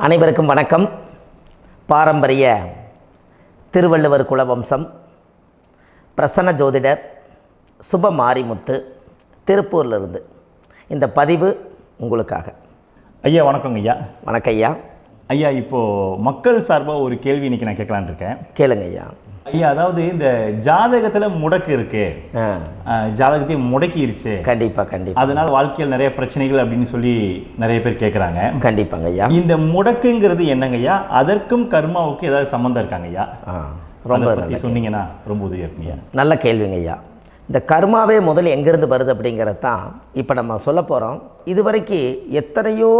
அனைவருக்கும் வணக்கம். பாரம்பரிய திருவள்ளுவர் குலவம்சம் பிரசன்ன ஜோதிடர் சுப மாரிமுத்து திருப்பூரிலிருந்து இந்த பதிவு உங்களுக்காக. ஐயா வணக்கங்க ஐயா. வணக்கம் ஐயா. ஐயா இப்போது மக்கள் சார்பாக ஒரு கேள்வி இன்றைக்கி நான் கேட்கலான் இருக்கேன். கேளுங்க ஐயா. ஐயா, அதாவது இந்த ஜாதகத்தில் முடக்கு இருக்கு, ஜாதகத்தையும் முடக்கிருச்சு, கண்டிப்பாக அதனால் வாழ்க்கையில் நிறைய பிரச்சனைகள் அப்படின்னு சொல்லி நிறைய பேர் கேட்குறாங்க. கண்டிப்பாங்க ஐயா. இந்த முடக்குங்கிறது என்னங்க ஐயா? அதற்கும் கர்மாவுக்கு ஏதாவது சம்மந்தம் இருக்காங்க ஐயா? ரொம்ப பற்றி சொன்னீங்கன்னா ரொம்ப உதவியாக இருக்குங்க. நல்ல கேள்விங்க ஐயா. இந்த கர்மாவே முதல்ல எங்கேருந்து வருது அப்படிங்கிறது தான் இப்போ நம்ம சொல்ல போகிறோம். இதுவரைக்கும் எத்தனையோ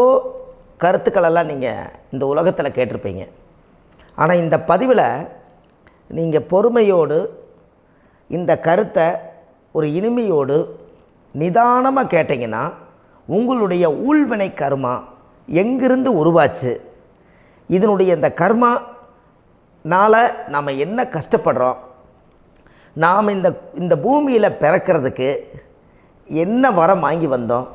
கருத்துக்களெல்லாம் நீங்கள் இந்த உலகத்தில் கேட்டிருப்பீங்க. ஆனால் இந்த பதிவில் நீங்கள் பொறுமையோடு இந்த கருத்தை ஒரு இனிமையோடு நிதானமாக கேட்டிங்கன்னா உங்களுடைய ஊழ்வினை கர்மா எங்கிருந்து உருவாச்சு, இதனுடைய இந்த கர்மானால் நாம் என்ன கஷ்டப்படுறோம், நாம் இந்த பூமியில் பிறக்கிறதுக்கு என்ன வரம் வாங்கி வந்தோம்,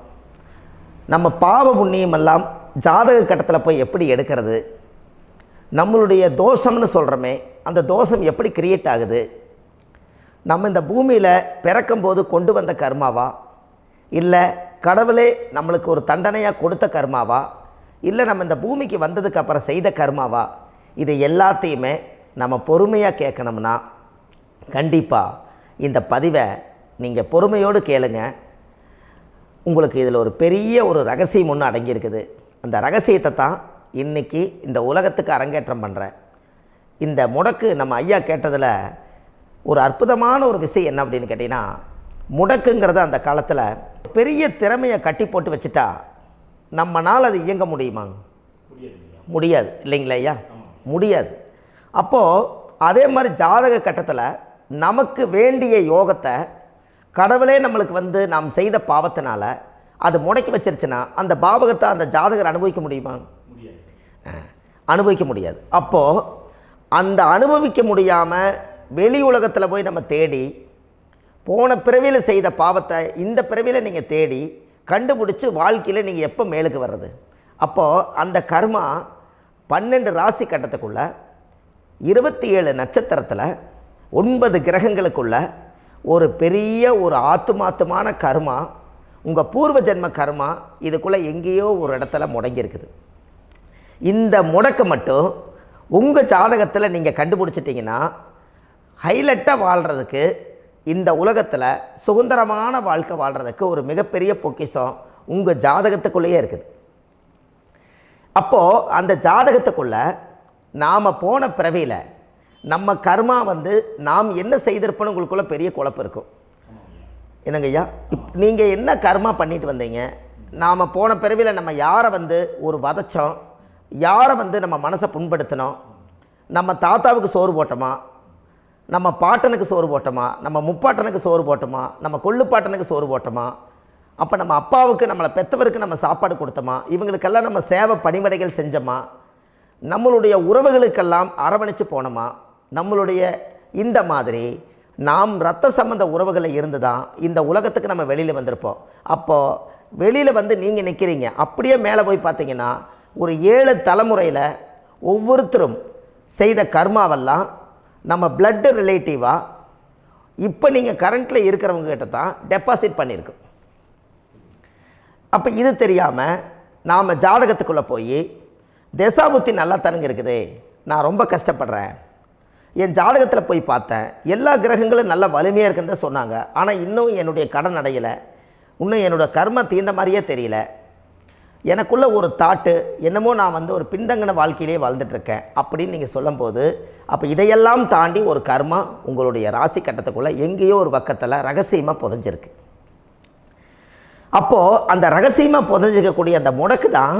நம்ம பாவ புண்ணியமெல்லாம் ஜாதக கட்டத்தில் போய் எப்படி எடுக்கிறது, நம்மளுடைய தோஷம்னு சொல்கிறோமே அந்த தோஷம் எப்படி கிரியேட் ஆகுது, நம்ம இந்த பூமியில் பிறக்கும்போது கொண்டு வந்த கர்மாவா, இல்லை கடவுளே நம்மளுக்கு ஒரு தண்டனையாக கொடுத்த கர்மாவா, இல்லை நம்ம இந்த பூமிக்கு வந்ததுக்கு அப்புறம் செய்த கர்மாவா, இது எல்லாத்தையுமே நம்ம பொறுமையாக கேட்கணும்னா கண்டிப்பாக இந்த பதிவை நீங்கள் பொறுமையோடு கேளுங்க. உங்களுக்கு இதில் ஒரு பெரிய ஒரு ரகசியம் ஒன்று அடங்கியிருக்குது. அந்த ரகசியத்தை தான் இன்றைக்கி இந்த உலகத்துக்கு அரங்கேற்றம் பண்ணுறேன். இந்த முடக்கு நம்ம ஐயா கேட்டதில் ஒரு அற்புதமான ஒரு விஷயம் என்ன அப்படின்னு கேட்டிங்கன்னா, முடக்குங்கிறது அந்த காலத்தில் பெரிய திறமையை கட்டி போட்டு வச்சுட்டா நம்மனால் அது இயங்க முடியுமாங்க? முடியாது இல்லைங்களா ஐயா? முடியாது. அப்போது அதே மாதிரி ஜாதக கட்டத்தில் நமக்கு வேண்டிய யோகத்தை கடவுளே நம்மளுக்கு நாம் செய்த பாவத்தினால அது முடக்கி வச்சிருச்சுன்னா அந்த பாவகத்தை அந்த ஜாதகர் அனுபவிக்க முடியுமா? அனுபவிக்க முடியாது. அப்போது அந்த அனுபவிக்க முடியாமல் வெளி உலகத்தில் போய் நம்ம தேடி போன பிறவியில் செய்த பாவத்தை இந்த பிறவியில் நீங்கள் தேடி கண்டுபிடிச்சி வாழ்க்கையில் நீங்கள் எப்போ மேலுக்கு வர்றது? அப்போது அந்த கர்மா 12 ராசி கட்டத்துக்குள்ள 27 நட்சத்திரத்தில் 9 கிரகங்களுக்குள்ள ஒரு பெரிய ஒரு ஆத்துமாத்துமான கர்மா, உங்கள் பூர்வ ஜென்ம கர்மா இதுக்குள்ளே எங்கேயோ ஒரு இடத்துல முடங்கியிருக்குது. இந்த முடக்க மட்டும் உங்கள் ஜாதகத்தில் நீங்கள் கண்டுபிடிச்சிட்டிங்கன்னா ஹைலைட்டாக வாழ்கிறதுக்கு, இந்த உலகத்தில் சுதந்திரமான வாழ்க்கை வாழ்கிறதுக்கு ஒரு மிகப்பெரிய பொக்கிஷம் உங்கள் ஜாதகத்துக்குள்ளேயே இருக்குது. அப்போது அந்த ஜாதகத்துக்குள்ளே நாம் போன பிறவியில் நம்ம கர்மா நாம் என்ன செய்திருப்போன்னு உங்களுக்குள்ளே பெரிய குழப்பம் இருக்கும். என்னங்க ஐயா, நீங்கள் என்ன கர்மா பண்ணிட்டு வந்தீங்க, நாம் போன பிறவியில் நம்ம யாரை ஒரு வதச்சோம், யாரை நம்ம மனசை புண்படுத்தினோம், நம்ம தாத்தாவுக்கு சோறு போட்டோமா, நம்ம பாட்டனுக்கு சோறு போட்டோமா, நம்ம முப்பாட்டனுக்கு சோறு போட்டோமா, நம்ம கொள்ளுப்பாட்டனுக்கு சோறு போட்டோமா, அப்போ நம்ம அப்பாவுக்கு நம்மளை பெற்றவருக்கு நம்ம சாப்பாடு கொடுத்தோமா, இவங்களுக்கெல்லாம் நம்ம சேவை பணிமடைகள் செஞ்சோமா, நம்மளுடைய உறவுகளுக்கெல்லாம் அரவணைச்சு போனோமா, நம்மளுடைய இந்த மாதிரி நாம் இரத்த சம்பந்த உறவுகளை இருந்து தான் இந்த உலகத்துக்கு நம்ம வெளியில் வந்திருப்போம். அப்போது வெளியில் நீங்கள் நிற்கிறீங்க, அப்படியே மேலே போய் பார்த்தீங்கன்னா ஒரு 7 தலைமுறையில் ஒவ்வொருத்தரும் செய்த கர்மாவெல்லாம் நம்ம பிளட்டு ரிலேட்டிவாக இப்போ நீங்கள் கரண்ட்டில் இருக்கிறவங்க கிட்ட தான் டெபாசிட் பண்ணியிருக்கோம். அப்போ இது தெரியாமல் நாம் ஜாதகத்துக்குள்ளே போய் தசாபுத்தி நல்லா தனுங்க இருக்குது, நான் ரொம்ப கஷ்டப்படுறேன், என் ஜாதகத்தில் போய் பார்த்தேன் எல்லா கிரகங்களும் நல்ல வலிமையாக இருக்குன்னு தான் சொன்னாங்க, ஆனால் இன்னும் என்னுடைய கடன் அடையலை, இன்னும் என்னோடய கர்ம தீர்ந்த மாதிரியே தெரியல, எனக்குள்ளே ஒரு தாட்டு என்னமோ நான் ஒரு பின்தங்கின வாழ்க்கையிலே வாழ்ந்துட்டுருக்கேன் அப்படின்னு நீங்கள் சொல்லும்போது, அப்போ இதையெல்லாம் தாண்டி ஒரு கர்மா உங்களுடைய ராசி கட்டத்துக்குள்ளே எங்கேயோ ஒரு பக்கத்தில் ரகசியமாக புதைஞ்சிருக்கு. அப்போது அந்த ரகசியமாக புதைஞ்சிக்கக்கூடிய அந்த முடக்கு தான்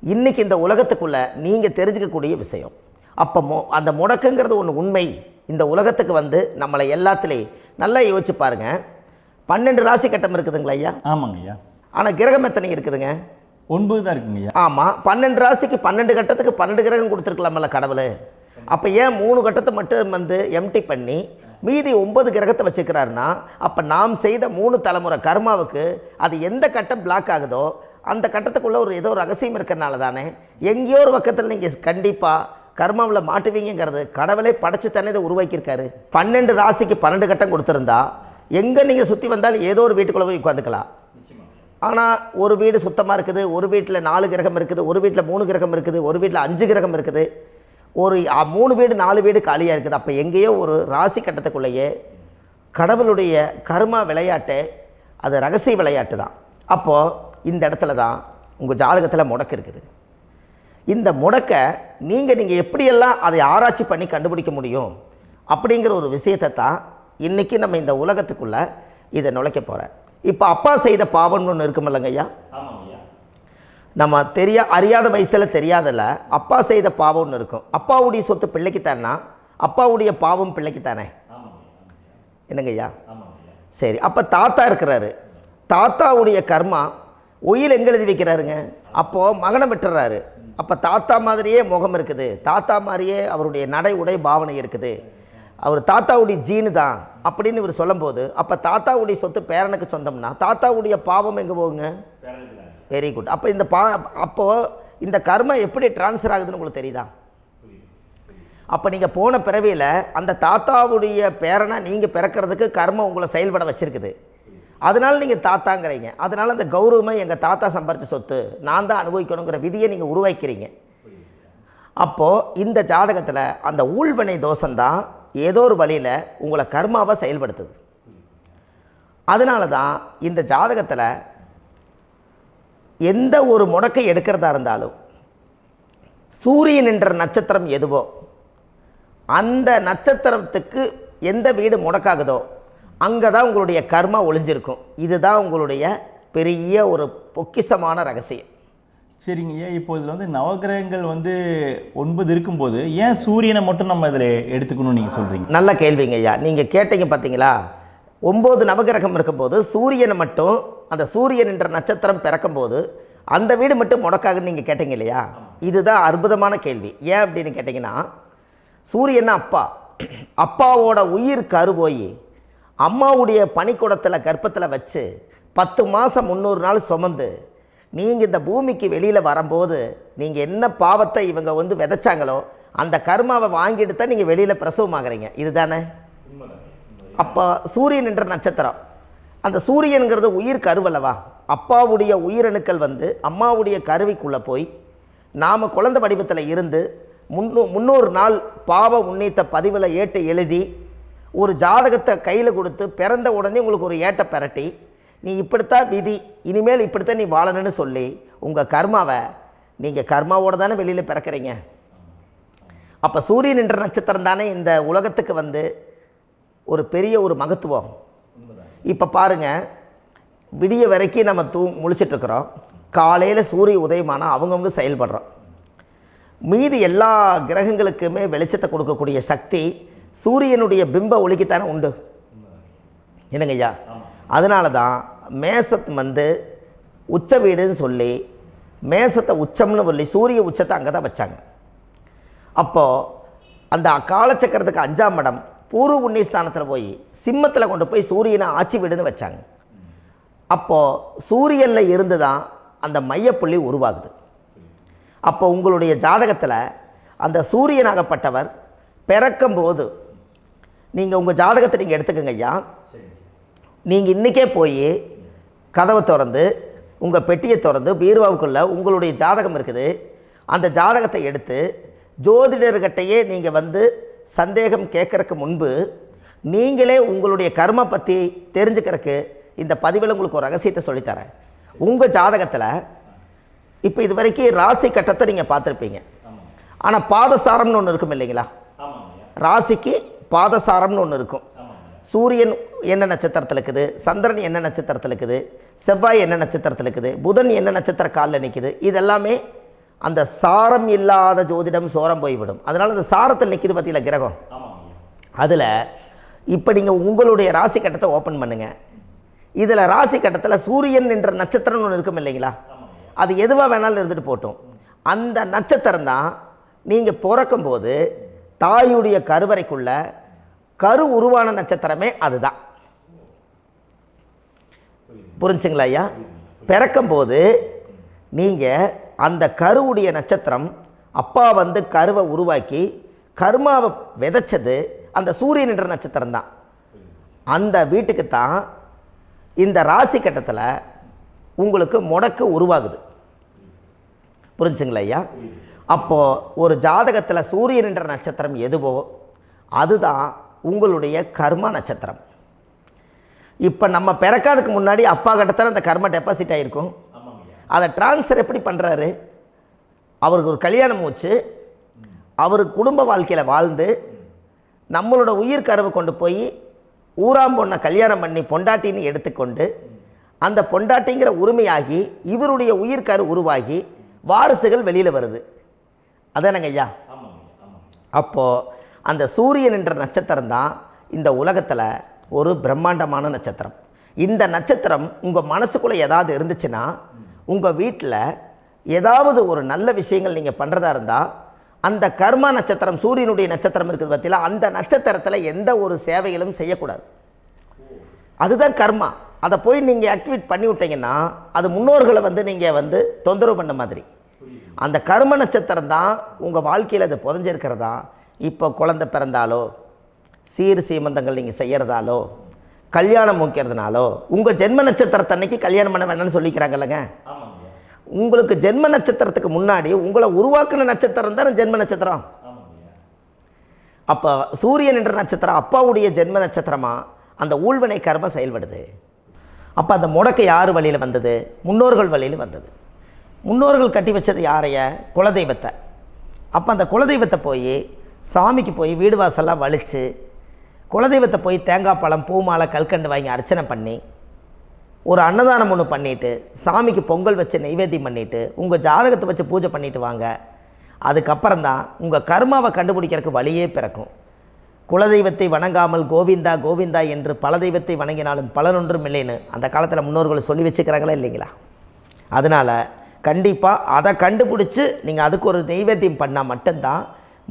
இன்றைக்கி இந்த உலகத்துக்குள்ளே நீங்கள் தெரிஞ்சுக்கக்கூடிய விஷயம். அப்போ அந்த முடக்குங்கிறது ஒன்று உண்மை. இந்த உலகத்துக்கு நம்மளை எல்லாத்துலேயும் நல்லா யோசிச்சு பாருங்கள். 12 ராசி கட்டம் இருக்குதுங்களா ஐயா? ஆமாங்க ஐயா. ஆனால் கிரகம் எத்தனை இருக்குதுங்க? 9 தான் இருக்குங்க ஐயா. ஆமாம், 12 ராசிக்கு 12 கட்டத்துக்கு 12 கிரகம் கொடுத்துருக்கலாமல்ல கடவுள். அப்போ ஏன் 3 கட்டத்தை மட்டும் எம்டி பண்ணி மீதி 9 கிரகத்தை வச்சுக்கிறாருன்னா, அப்போ நாம் செய்த 3 தலைமுறை கர்மாவுக்கு அது எந்த கட்டம் பிளாக் ஆகுதோ அந்த கட்டத்துக்குள்ளே ஏதோ ஒரு ரகசியம் இருக்கிறனால தானே எங்கேயோ ஒரு பக்கத்தில் நீங்கள் கண்டிப்பாக கர்மாவில் மாட்டுவீங்கிறது கடவுளே படைச்சு தானே இதை உருவாக்கியிருக்காரு. 12 ராசிக்கு 12 கட்டம் கொடுத்துருந்தா எங்கே நீங்கள் சுற்றி வந்தாலும் ஏதோ ஒரு வீட்டுக்குள்ளே போய் உட்காந்துக்கலாம். ஆனால் ஒரு வீடு சுத்தமாக இருக்குது, ஒரு வீட்டில் 4 கிரகம் இருக்குது, ஒரு வீட்டில் 3 கிரகம் இருக்குது, ஒரு வீட்டில் 5 கிரகம் இருக்குது, ஒரு 3 வீடு 4 வீடு காலியாக இருக்குது. அப்போ எங்கேயோ ஒரு ராசி கட்டத்துக்குள்ளேயே கடவுளுடைய கர்மா விளையாட்டு, அது ரகசிய விளையாட்டு தான். அப்போது இந்த இடத்துல தான் உங்கள் ஜாதகத்தில் முடக்கு இருக்குது. இந்த முடக்கை நீங்கள் எப்படியெல்லாம் அதை ஆராய்ச்சி பண்ணி கண்டுபிடிக்க முடியும் அப்படிங்கிற ஒரு விஷயத்தை தான் இன்றைக்கி நம்ம இந்த உலகத்துக்குள்ளே இதை நுழைக்க போகிறேன். இப்போ அப்பா செய்த பாவம்னு ஒன்று இருக்குமில்லங்க ஐயா, நம்ம அறியாத வயசில் தெரியாதில்ல, அப்பா செய்த பாவம்னு இருக்கும். அப்பாவுடைய சொத்து பிள்ளைக்குத்தானா, அப்பாவுடைய பாவம் பிள்ளைக்குத்தானே, என்னங்க ஐயா? சரி, அப்போ தாத்தா இருக்கிறாரு, தாத்தாவுடைய கர்மா உயிர் எங்கே எழுதி வைக்கிறாருங்க? அப்போது மகனை விட்டுறாரு. அப்போ தாத்தா மாதிரியே முகம் இருக்குது, தாத்தா மாதிரியே அவருடைய நடை உடை பாவனை இருக்குது, அவர் தாத்தாவுடைய ஜீனு தான் அப்படின்னு இவர் சொல்லும்போது, அப்போ தாத்தாவுடைய சொத்து பேரனுக்கு சொந்தம்னா தாத்தாவுடைய பாவம் எங்கே போகுங்க? Very good. அப்போ அப்போது இந்த கர்மா எப்படி டிரான்ஸ்ஃபர் ஆகுதுன்னு உங்களுக்கு தெரியுதா? அப்போ நீங்கள் போன பிறவியில் அந்த தாத்தாவுடைய பேரனை நீங்கள் பிறக்கிறதுக்கு கர்மம் உங்களை செயல்பட வச்சுருக்குது. அதனால் நீங்கள் தாத்தாங்கிறீங்க. அதனால் அந்த கௌரவமாக எங்கள் தாத்தா சம்பாரித்த சொத்து நான் தான் அனுபவிக்கணுங்கிற விதியை நீங்கள் உருவாக்கிறீங்க. அப்போது இந்த ஜாதகத்தில் அந்த ஊழ்வினை தோஷந்தான் ஏதோ ஒரு வழியில் உங்களை கர்மாவை செயல்படுத்துது. அதனால தான் இந்த ஜாதகத்தில் எந்த ஒரு முடக்கை எடுக்கிறதா இருந்தாலும் சூரியன் என்ற நட்சத்திரம் எதுவோ அந்த நட்சத்திரத்துக்கு எந்த வீடு முடக்காகுதோ அங்கே தான் உங்களுடைய கர்மா ஒளிஞ்சிருக்கும். இதுதான் உங்களுடைய பெரிய ஒரு பொக்கிஷமான ரகசியம். சரிங்க ஐயா, இப்போ இதில் நவகிரகங்கள் 9 இருக்கும்போது ஏன் சூரியனை மட்டும் நம்ம இதில் எடுத்துக்கணும்னு நீங்கள் சொல்கிறீங்க? நல்ல கேள்விங்க ஐயா. நீங்கள் கேட்டீங்க பார்த்தீங்களா, 9 நவகிரகம் இருக்கும்போது சூரியனை மட்டும், அந்த சூரியன் என்ற நட்சத்திரம் பிறக்கும்போது அந்த வீடு மட்டும் முடக்காகுன்னு நீங்கள் கேட்டீங்க இல்லையா? இதுதான் அற்புதமான கேள்வி. ஏன் அப்படின்னு கேட்டிங்கன்னா, சூரியன் அப்பாவோட உயிர் கரு போய் அம்மாவுடைய பனிக்கூடத்தில் கர்ப்பத்தில் வச்சு 10 மாதம் 300 நாள் சுமந்து நீங்கள் இந்த பூமிக்கு வெளியில் வரும்போது நீங்கள் என்ன பாவத்தை இவங்க விதைச்சாங்களோ அந்த கர்மாவை வாங்கிட்டு தான் நீங்கள் வெளியில் பிரசவமாகறீங்க. இதுதானே? அப்போ சூரியன் என்ற நட்சத்திரம், அந்த சூரியனுங்கிறது உயிர் கருவல்லவா, அப்பாவுடைய உயிரணுக்கள் அம்மாவுடைய கருவிக்குள்ளே போய் நாம் குழந்தை வடிவத்தில் இருந்து 300 நாள் பாவ உன்னித்த பதிவில் ஏட்டு எழுதி ஒரு ஜாதகத்தை கையில் கொடுத்து பிறந்த உடனே உங்களுக்கு ஒரு ஏட்டை பெரட்டி நீ இப்படித்தான் விதி, இனிமேல் இப்படித்தான் நீ வாழணும்னு சொல்லி உங்கள் கர்மாவை நீங்கள் கர்மாவோடு தானே வெளியில் பிறக்கிறீங்க. அப்போ சூரியன் என்ற நட்சத்திரம் தானே இந்த உலகத்துக்கு ஒரு பெரிய ஒரு மகத்துவம். இப்போ பாருங்கள், விடிய வரைக்கும் நம்ம முழிச்சிட்ருக்குறோம், காலையில் சூரிய உதயமானால் அவங்கவுங்க செயல்படுறோம். மீதி எல்லா கிரகங்களுக்குமே வெளிச்சத்தை கொடுக்கக்கூடிய சக்தி சூரியனுடைய பிம்ப ஒளிக்குத்தானே உண்டு, என்னங்க ஐயா? அதனால தான் மேசத்து உச்ச வீடுன்னு சொல்லி மேசத்தை உச்சம்னு சொல்லி சூரிய உச்சத்தை அங்கே தான் வச்சாங்க. அப்போது அந்த காலச்சக்கரத்துக்கு 5ஆம் இடம் பூர்வ புண்ணியஸ்தானத்தில் போய் சிம்மத்தில் கொண்டு போய் சூரியனை ஆட்சி வீடுன்னு வச்சாங்க. அப்போது சூரியனில் இருந்து தான் அந்த மையப்புள்ளி உருவாகுது. அப்போ உங்களுடைய ஜாதகத்தில் அந்த சூரியனாகப்பட்டவர் பிறக்கும்போது நீங்கள் உங்கள் ஜாதகத்தை நீங்கள் எடுத்துக்கங்க ஐயா. நீங்கள் இன்றைக்கே போய் கதவை திறந்து உங்கள் பெட்டியை திறந்து பீர்வாவுக்குள்ளே உங்களுடைய ஜாதகம் இருக்குது, அந்த ஜாதகத்தை எடுத்து ஜோதிடர்கிட்டையே நீங்கள் சந்தேகம் கேட்குறக்கு முன்பு நீங்களே உங்களுடைய கர்ம பற்றி தெரிஞ்சுக்கிறதுக்கு இந்த பதிவில் உங்களுக்கு ஒரு ரகசியத்தை சொல்லித்தரேன். உங்கள் ஜாதகத்தில் இப்போ இது வரைக்கும் ராசி கட்டத்தை நீங்கள் பார்த்துருப்பீங்க, ஆனால் பாதசாரம்னு ஒன்று இருக்கும் இல்லைங்களா? ராசிக்கு பாதசாரம்னு ஒன்று இருக்கும். சூரியன் என்ன நட்சத்திரத்தில் இருக்குது, சந்திரன் என்ன நட்சத்திரத்தில் இருக்குது, செவ்வாய் என்ன நட்சத்திரத்தில் இருக்குது, புதன் என்ன நட்சத்திர காலில் நிற்குது, இதெல்லாமே அந்த சாரம் இல்லாத ஜோதிடம் சோரம் போய்விடும். அதனால் அந்த சாரத்தில் நிற்கிது பார்த்தீங்களா கிரகம், அதில் இப்போ நீங்கள் உங்களுடைய ராசி கட்டத்தை ஓப்பன் பண்ணுங்கள். இதில் ராசி கட்டத்தில் சூரியன் என்ற நட்சத்திரம்னு ஒன்று இருக்கும் இல்லைங்களா? அது எதுவாக வேணாலும் இருந்துட்டு போட்டோம். அந்த நட்சத்திரம் தான் நீங்கள் பிறக்கும்போது தாயுடைய கருவறைக்குள்ள கரு உருவான நட்சத்திரமே அதுதான். புரிஞ்சுங்களா ஐயா? பிறக்கும்போது நீங்கள் அந்த கருவுடைய நட்சத்திரம் அப்பா வந்து கருவை உருவாக்கி கர்மாவை விதைச்சது அந்த சூரியன் என்ற நட்சத்திரம் தான். அந்த வீட்டுக்கு தான் இந்த ராசி கட்டத்தில் உங்களுக்கு முடக்கு உருவாகுது. புரிஞ்சுங்களா ஐயா? அப்போது ஒரு ஜாதகத்தில் சூரியன் என்ற நட்சத்திரம் எதுவோ அதுதான் உங்களுடைய கர்மா நட்சத்திரம். இப்போ நம்ம பிறக்காதுக்கு முன்னாடி அப்பா கட்டத்தில் அந்த கர்மா டெபாசிட் ஆகிருக்கும். அதை ட்ரான்ஸ்ஃபர் எப்படி பண்ணுறாரு? அவருக்கு ஒரு கல்யாணம் வச்சு அவர் குடும்ப வாழ்க்கையில் வாழ்ந்து நம்மளோட உயிர் கருவை கொண்டு போய் ஊராம் பொண்ணை கல்யாணம் பண்ணி பொண்டாட்டின்னு எடுத்துக்கொண்டு அந்த பொண்டாட்டிங்கிற உரிமையாகி இவருடைய உயிர் கரு உருவாகி வாரிசுகள் வெளியில் வருது. அதானங்க ஐயா? அப்போது அந்த சூரியன் என்ற நட்சத்திரம் தான் இந்த உலகத்தில் ஒரு பிரம்மாண்டமான நட்சத்திரம். இந்த நட்சத்திரம் உங்கள் மனசுக்குள்ளே ஏதாவது இருந்துச்சுன்னா உங்கள் வீட்டில் ஏதாவது ஒரு நல்ல விஷயங்கள் நீங்கள் பண்ணுறதா இருந்தால் அந்த கர்மா நட்சத்திரம் சூரியனுடைய நட்சத்திரம் இருக்குது பார்த்தீங்களா, அந்த நட்சத்திரத்தில் எந்த ஒரு சேவைகளும் செய்யக்கூடாது. அதுதான் கர்மா. அதை போய் நீங்கள் ஆக்டிவேட் பண்ணி விட்டீங்கன்னா அது முன்னோர்களை வந்து நீங்கள் வந்து தொந்தரவு பண்ண மாதிரி. அந்த கர்ம நட்சத்திரம் தான் உங்கள் வாழ்க்கையில் அது புதஞ்சிருக்கிறதா. இப்போ குழந்தை பிறந்தாலோ சீர் சீமந்தங்கள் நீங்கள் செய்கிறதாலோ கல்யாணம் முக்கிறதுனாலோ உங்கள் ஜென்ம நட்சத்திரத்தன்னைக்கு கல்யாணம் பண்ண வேண்டாம்னு சொல்லிக்கிறாங்கல்லங்க. உங்களுக்கு ஜென்ம நட்சத்திரத்துக்கு முன்னாடி உங்களை உருவாக்குன நட்சத்திரம் தான் ஜென்ம நட்சத்திரம். அப்போ சூரியன் என்ற நட்சத்திரம் அப்பாவுடைய ஜென்ம நட்சத்திரமாக அந்த ஊழ்வினை கர்மம் செயல்படுது. அப்போ அந்த முடக்கு யார் வழியில் வந்தது? முன்னோர்கள் வழியில் வந்தது. முன்னோர்கள் கட்டி வச்சது யாரைய? குலதெய்வத்தை. அப்போ அந்த குலதெய்வத்தை போய் சாமிக்கு போய் வீடு வாசல்லாம் வலித்து குலதெய்வத்தை போய் தேங்காய் பழம் பூ மாலை கல்கண்டு வாங்கி அர்ச்சனை பண்ணி ஒரு அன்னதானம் ஒன்று பண்ணிவிட்டு சாமிக்கு பொங்கல் வச்சு நைவேத்தியம் பண்ணிவிட்டு உங்கள் ஜாதகத்தை வச்சு பூஜை பண்ணிவிட்டு வாங்க. அதுக்கப்புறம் தான் உங்கள் கர்மாவை கண்டுபிடிக்கிறதுக்கு வழியே பிறக்கும். குலதெய்வத்தை வணங்காமல் கோவிந்தா கோவிந்தா என்று பல தெய்வத்தை வணங்கினாலும் பலனொன்றும் இல்லைன்னு அந்த காலத்தில் முன்னோர்கள் சொல்லி வச்சுக்கிறாங்களா இல்லைங்களா? அதனால் கண்டிப்பாக அதை கண்டுபிடிச்சி நீங்கள் அதுக்கு ஒரு நைவேத்தியம் பண்ணால் மட்டும்தான்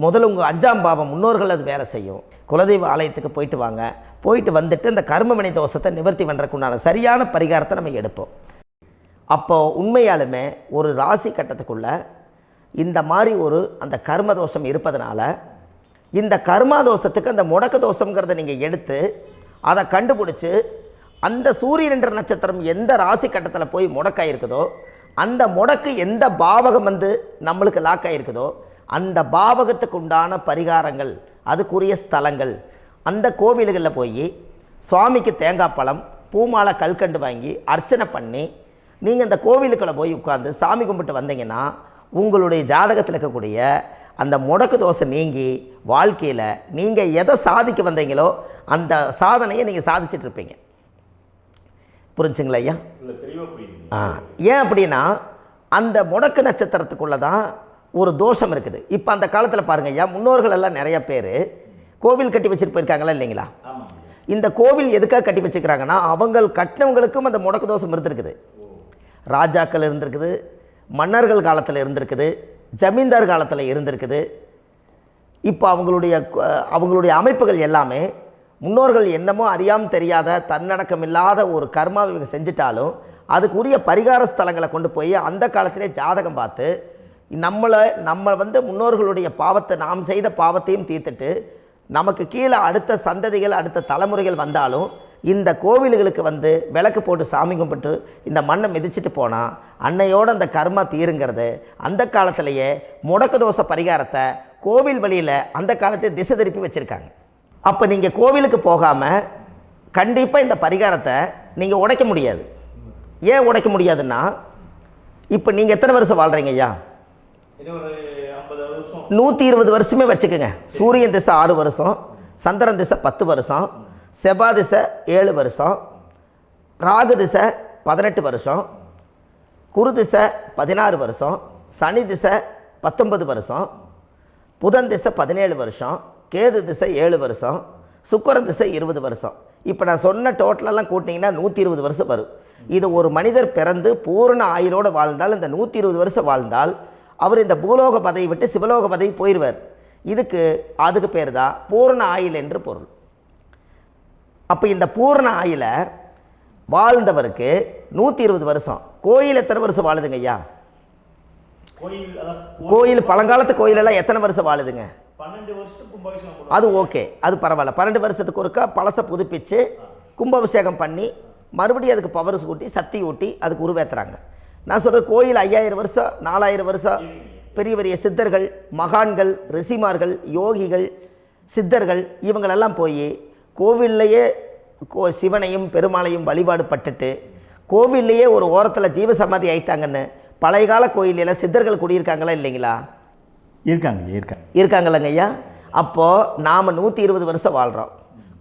முதல்ல உங்கள் 5ஆம் பாவம் முன்னோர்கள் அது வேலை செய்யும். குலதெய்வ ஆலயத்துக்கு போயிட்டு வாங்க. போயிட்டு வந்துட்டு இந்த கர்மவினை தோஷத்தை நிவர்த்தி பண்ணுறதுக்குண்டான சரியான பரிகாரத்தை நம்ம எடுப்போம். அப்போது உண்மையாலுமே ஒரு ராசி கட்டத்துக்குள்ளே இந்த மாதிரி ஒரு அந்த கர்ம தோஷம் இருப்பதனால இந்த கர்மா தோஷத்துக்கு அந்த முடக்க தோஷங்கிறத நீங்கள் எடுத்து அதை கண்டுபிடிச்சி அந்த சூரியன் என்ற நட்சத்திரம் எந்த ராசி கட்டத்தில் போய் முடக்காயிருக்குதோ அந்த முடக்கு எந்த பாவகம் வந்து நம்மளுக்கு லாக் ஆகிருக்குதோ அந்த பாவகத்துக்கு உண்டான பரிகாரங்கள் அதுக்குரிய ஸ்தலங்கள் அந்த கோவில்களில் போய் சுவாமிக்கு தேங்காய் பழம் பூமாலை கல்கண்டு வாங்கி அர்ச்சனை பண்ணி நீங்கள் இந்த கோவிலுக்குள்ளே போய் உட்காந்து சாமி கும்பிட்டு வந்தீங்கன்னா உங்களுடைய ஜாதகத்தில் இருக்கக்கூடிய அந்த முடக்கு தோசை நீங்கி வாழ்க்கையில் நீங்கள் எதை சாதிக்க வந்தீங்களோ அந்த சாதனையை நீங்கள் சாதிச்சிட்ருப்பீங்க. புரிஞ்சுங்களா ஐயா? ஏன் அப்படின்னா அந்த முடக்கு நட்சத்திரத்துக்குள்ளே தான் ஒரு தோஷம் இருக்குது. இப்போ அந்த காலத்தில் பாருங்கள் ஐயா, முன்னோர்கள் எல்லாம் நிறைய பேர் கோவில் கட்டி வச்சுட்டு போயிருக்காங்களா இல்லைங்களா? இந்த கோவில் எதுக்காக கட்டி வச்சுக்கிறாங்கன்னா அவங்க கட்டினவங்களுக்கும் அந்த முடக்கு தோஷம் இருந்திருக்குது. ராஜாக்கள் இருந்திருக்குது, மன்னர்கள் காலத்தில் இருந்திருக்குது, ஜமீன்தார் காலத்தில் இருந்திருக்குது. இப்போ அவங்களுடைய அமைப்புகள் எல்லாமே முன்னோர்கள் என்னமோ அறியாமல் தெரியாத தன்னடக்கம் இல்லாத ஒரு கர்மாவை இவங்க செஞ்சிட்டாலும் அதுக்குரிய பரிகார ஸ்தலங்களை கொண்டு போய் அந்த காலத்திலே ஜாதகம் பார்த்து நம்ம வந்து முன்னோர்களுடைய பாவத்தை நாம் செய்த பாவத்தையும் தீர்த்துட்டு நமக்கு கீழே அடுத்த சந்ததிகள் அடுத்த தலைமுறைகள் வந்தாலும் இந்த கோவில்களுக்கு வந்து விளக்கு போட்டு சாமி கும்பிட்டு இந்த மண்ணை மிதிச்சிட்டு போனால் அன்னையோடு அந்த கர்மா தீருங்கிறது அந்த காலத்திலேயே முடக்க தோஷ பரிகாரத்தை கோவில் வழியில் அந்த காலத்தை திசை திருப்பி வச்சுருக்காங்க. அப்போ நீங்கள் கோவிலுக்கு போகாமல் கண்டிப்பாக இந்த பரிகாரத்தை நீங்கள் உடைக்க முடியாது. ஏன் உடைக்க முடியாதுன்னா இப்போ நீங்கள் எத்தனை வருஷம் வாழ்கிறீங்க ஐயா? 120 வருஷமே வச்சுக்கோங்க. சூரியன் திசை 6 வருஷம், சந்திரன் திசை 10 வருஷம், செவ்வாய் திசை 7 வருஷம், ராகு திசை 18 வருஷம், குரு திசை 16 வருஷம், சனி திசை 19 வருஷம், புதன் திசை 17 வருஷம், கேது திசை 7 வருஷம், சுக்கிரன் திசை 20 வருஷம். இப்போ நான் சொன்ன டோட்டலெல்லாம் கூட்டிங்கன்னா 120 வருஷம் வரும். இது ஒரு மனிதர் பிறந்து பூரண ஆயுளோடு வாழ்ந்தால் இந்த 120 வருஷம் வாழ்ந்தால் அவர் இந்த பூலோக பதவி விட்டு சிவலோக பதவி போயிடுவார். அதுக்கு பேர் தான் பூரண ஆயுள் என்று பொருள். அப்போ இந்த பூரண ஆயுளை வாழ்ந்தவருக்கு 120 வருஷம். கோயில் எத்தனை வருஷம் வாழுதுங்க ஐயா? கோயில் பழங்காலத்து கோயிலெல்லாம் எத்தனை வருஷம் வாழுதுங்க? 12 வருஷத்துக்கு கும்பாபிஷேகம். அது ஓகே, அது பரவாயில்ல. 12 வருஷத்துக்கு ஒருக்கா பழசை புதுப்பிச்சு கும்பாபிஷேகம் பண்ணி மறுபடியும் அதுக்கு பவர் ஊட்டி சக்தி ஊட்டி அதுக்கு உருவேற்றுறாங்க. நான் சொல்கிறது கோயில் 5000 வருஷம் 4000 வருஷம் பெரிய பெரிய சித்தர்கள், மகான்கள், ரிஷிமார்கள், யோகிகள், சித்தர்கள் இவங்களெல்லாம் போய் கோவில்லையே சிவனையும் பெருமாளையும் வழிபாடு பட்டுட்டு கோவில்லையே ஒரு ஓரத்தில் ஜீவசமாதி ஆயிட்டாங்கன்னு பழைய கால கோயிலில் சித்தர்கள் குடியிருக்காங்களா இல்லைங்களா? இருக்காங்கல்லங்க ஐயா. அப்போது நாம் 120 வருஷம் வாழ்கிறோம்,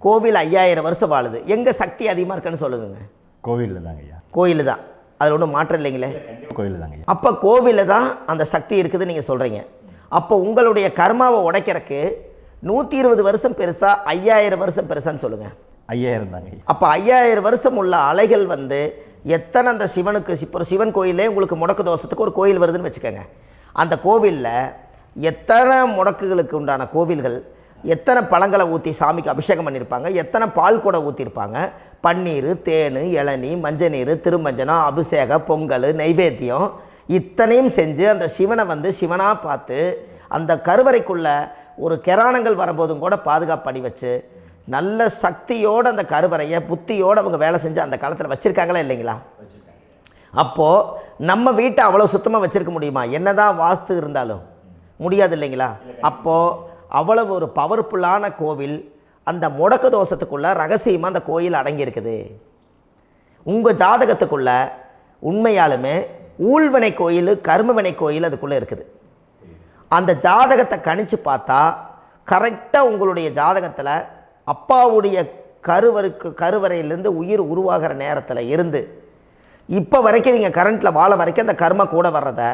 கோவில் 5000 வருஷம் வாழுது. எங்கே சக்தி அதிகமாக இருக்குன்னு சொல்லுங்க? கோவிலில் தாங்க ஐயா. கோயில் தான், அதில் ஒன்றும் மாற்றம் இல்லைங்களே. கோயில் தாங்க. அப்போ கோவிலில் தான் அந்த சக்தி இருக்குதுன்னு நீங்கள் சொல்கிறீங்க. அப்போ உங்களுடைய கர்மாவை உடைக்கிறதுக்கு 120 வருஷம் பெருசா 5000 வருஷம் பெருசான்னு சொல்லுங்கள்? 5000 தாங்க. அப்போ 5000 வருஷம் உள்ள அலைகள் எத்தனை அந்த சிவனுக்கு இப்போ சிவன் கோயிலே உங்களுக்கு முடக்கு தோஷத்துக்கு ஒரு கோயில் வருதுன்னு வச்சுக்கோங்க. அந்த கோவிலில் எத்தனை முடக்குகளுக்கு உண்டான கோவில்கள், எத்தனை பழங்களை ஊற்றி சாமிக்கு அபிஷேகம் பண்ணியிருப்பாங்க, எத்தனை பால் கூட ஊற்றிருப்பாங்க, பன்னீர், தேன், இளநீ, மஞ்சள் நீர், திருமஞ்சனம், அபிஷேகம், பொங்கல், நைவேத்தியம் இத்தனையும் செஞ்சு அந்த சிவனை சிவனாக பார்த்து அந்த கருவறைக்குள்ள ஒரு கிராணங்கள் வரும்போதும் கூட பாதுகாப்பு பண்ணி வச்சு நல்ல சக்தியோடு அந்த கருவறையை புத்தியோடு அவங்க வேலை செஞ்சு அந்த காலத்தில் வச்சுருக்காங்களா இல்லைங்களா? அப்போது நம்ம வீட்டை அவ்வளோ சுத்தமாக வச்சுருக்க முடியுமா? என்ன தான் வாஸ்து இருந்தாலும் முடியாது இல்லைங்களா? அப்போது அவ்வளவு ஒரு பவர்ஃபுல்லான கோவில் அந்த முடக்கு தோஷத்துக்குள்ளே ரகசியமாக அந்த கோயில் அடங்கியிருக்குது. உங்கள் ஜாதகத்துக்குள்ளே உண்மையாலுமே ஊழ்வினை கோயில், கர்மவினை கோயில் அதுக்குள்ளே இருக்குது. அந்த ஜாதகத்தை கணிச்சு பார்த்தா கரெக்டாக உங்களுடைய ஜாதகத்தில் அப்பாவுடைய கருவறையிலேருந்து உயிர் உருவாகிற நேரத்தில் இருந்து இப்போ வரைக்கும் நீங்கள் கரண்ட்டில் வாழ வரைக்கும் அந்த கர்ம கூட வர்றதை